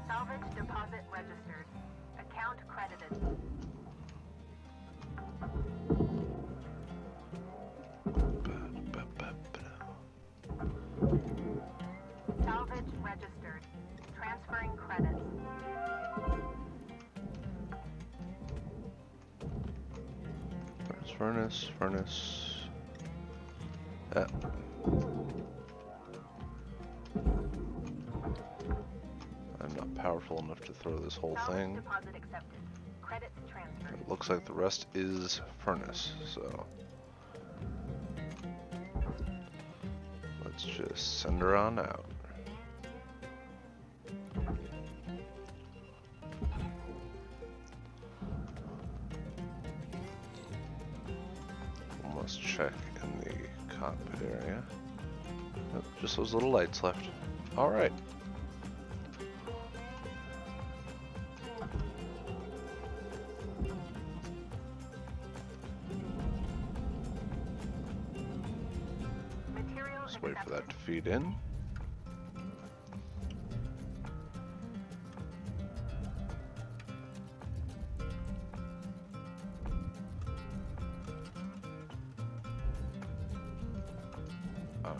Salvage deposit registered. Account credited. Salvage registered. Transferring credits. Furnace. Yeah. I'm not powerful enough to throw this whole Salvage thing. deposit accepted. Credits transferred. It looks like the rest is furnace, so let's just send her on out. Let's check in the cockpit area. Nope, just those little lights left. Alright. Material Let's wait for that accepted. to feed in.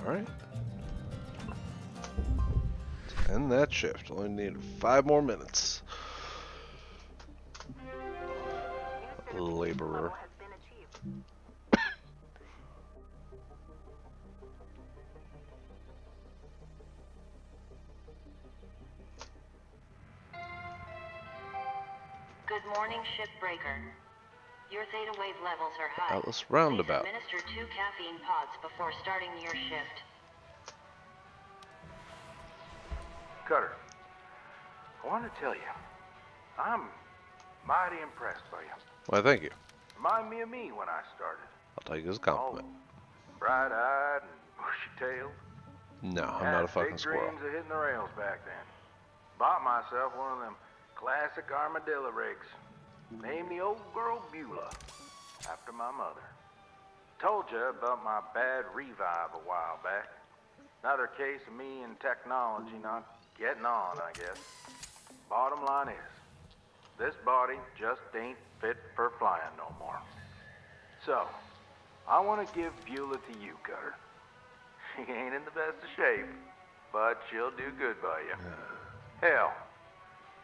Alright. Let's end that shift. Only need 5 more minutes. New certification Laborer. level has been achieved. Good morning, shipbreaker. Your theta wave levels are high. Atlas Roundabout. Please administer 2 caffeine pods before starting your shift. Cutter, I want to tell you, I'm mighty impressed by you. Why, thank you. Remind me of me when I started. take it as a compliment. Bright-eyed and bushy-tailed. No, I'm not Had a fucking big squirrel. dreams of hitting the rails back then. Bought myself one of them classic armadillo rigs. Named the old girl Beulah, after my mother. Told you about my bad revive a while back. Another case of me and technology not getting on, I guess. Bottom line is, this body just ain't fit for flying no more. So, I want to give Beulah to you, Cutter. She ain't in the best of shape, but she'll do good by you. Hell,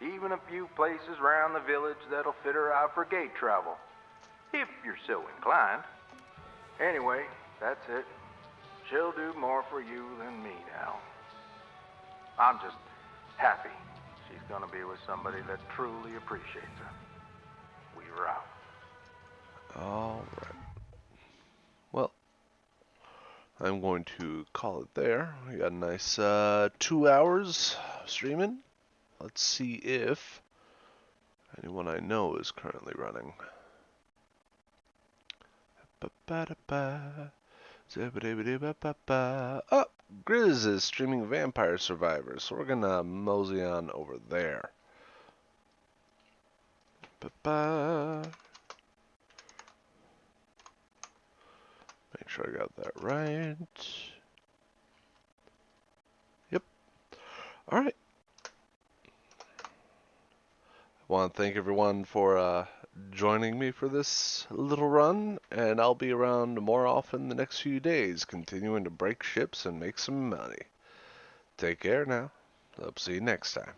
even a few places around the village that'll fit her out for gate travel, if you're so inclined. Anyway, that's it. She'll do more for you than me now. I'm just happy she's gonna be with somebody that truly appreciates her. We're out. All right. Well, I'm going to call it there. We got a nice 2 hours streaming. Let's see if anyone I know is currently running. Oh, Grizz is streaming Vampire Survivors, so we're gonna mosey on over there. Make sure I got that right. Yep. Alright. I want to thank everyone for joining me for this little run, and I'll be around more often the next few days, continuing to break ships and make some money. Take care now. I'll see you next time.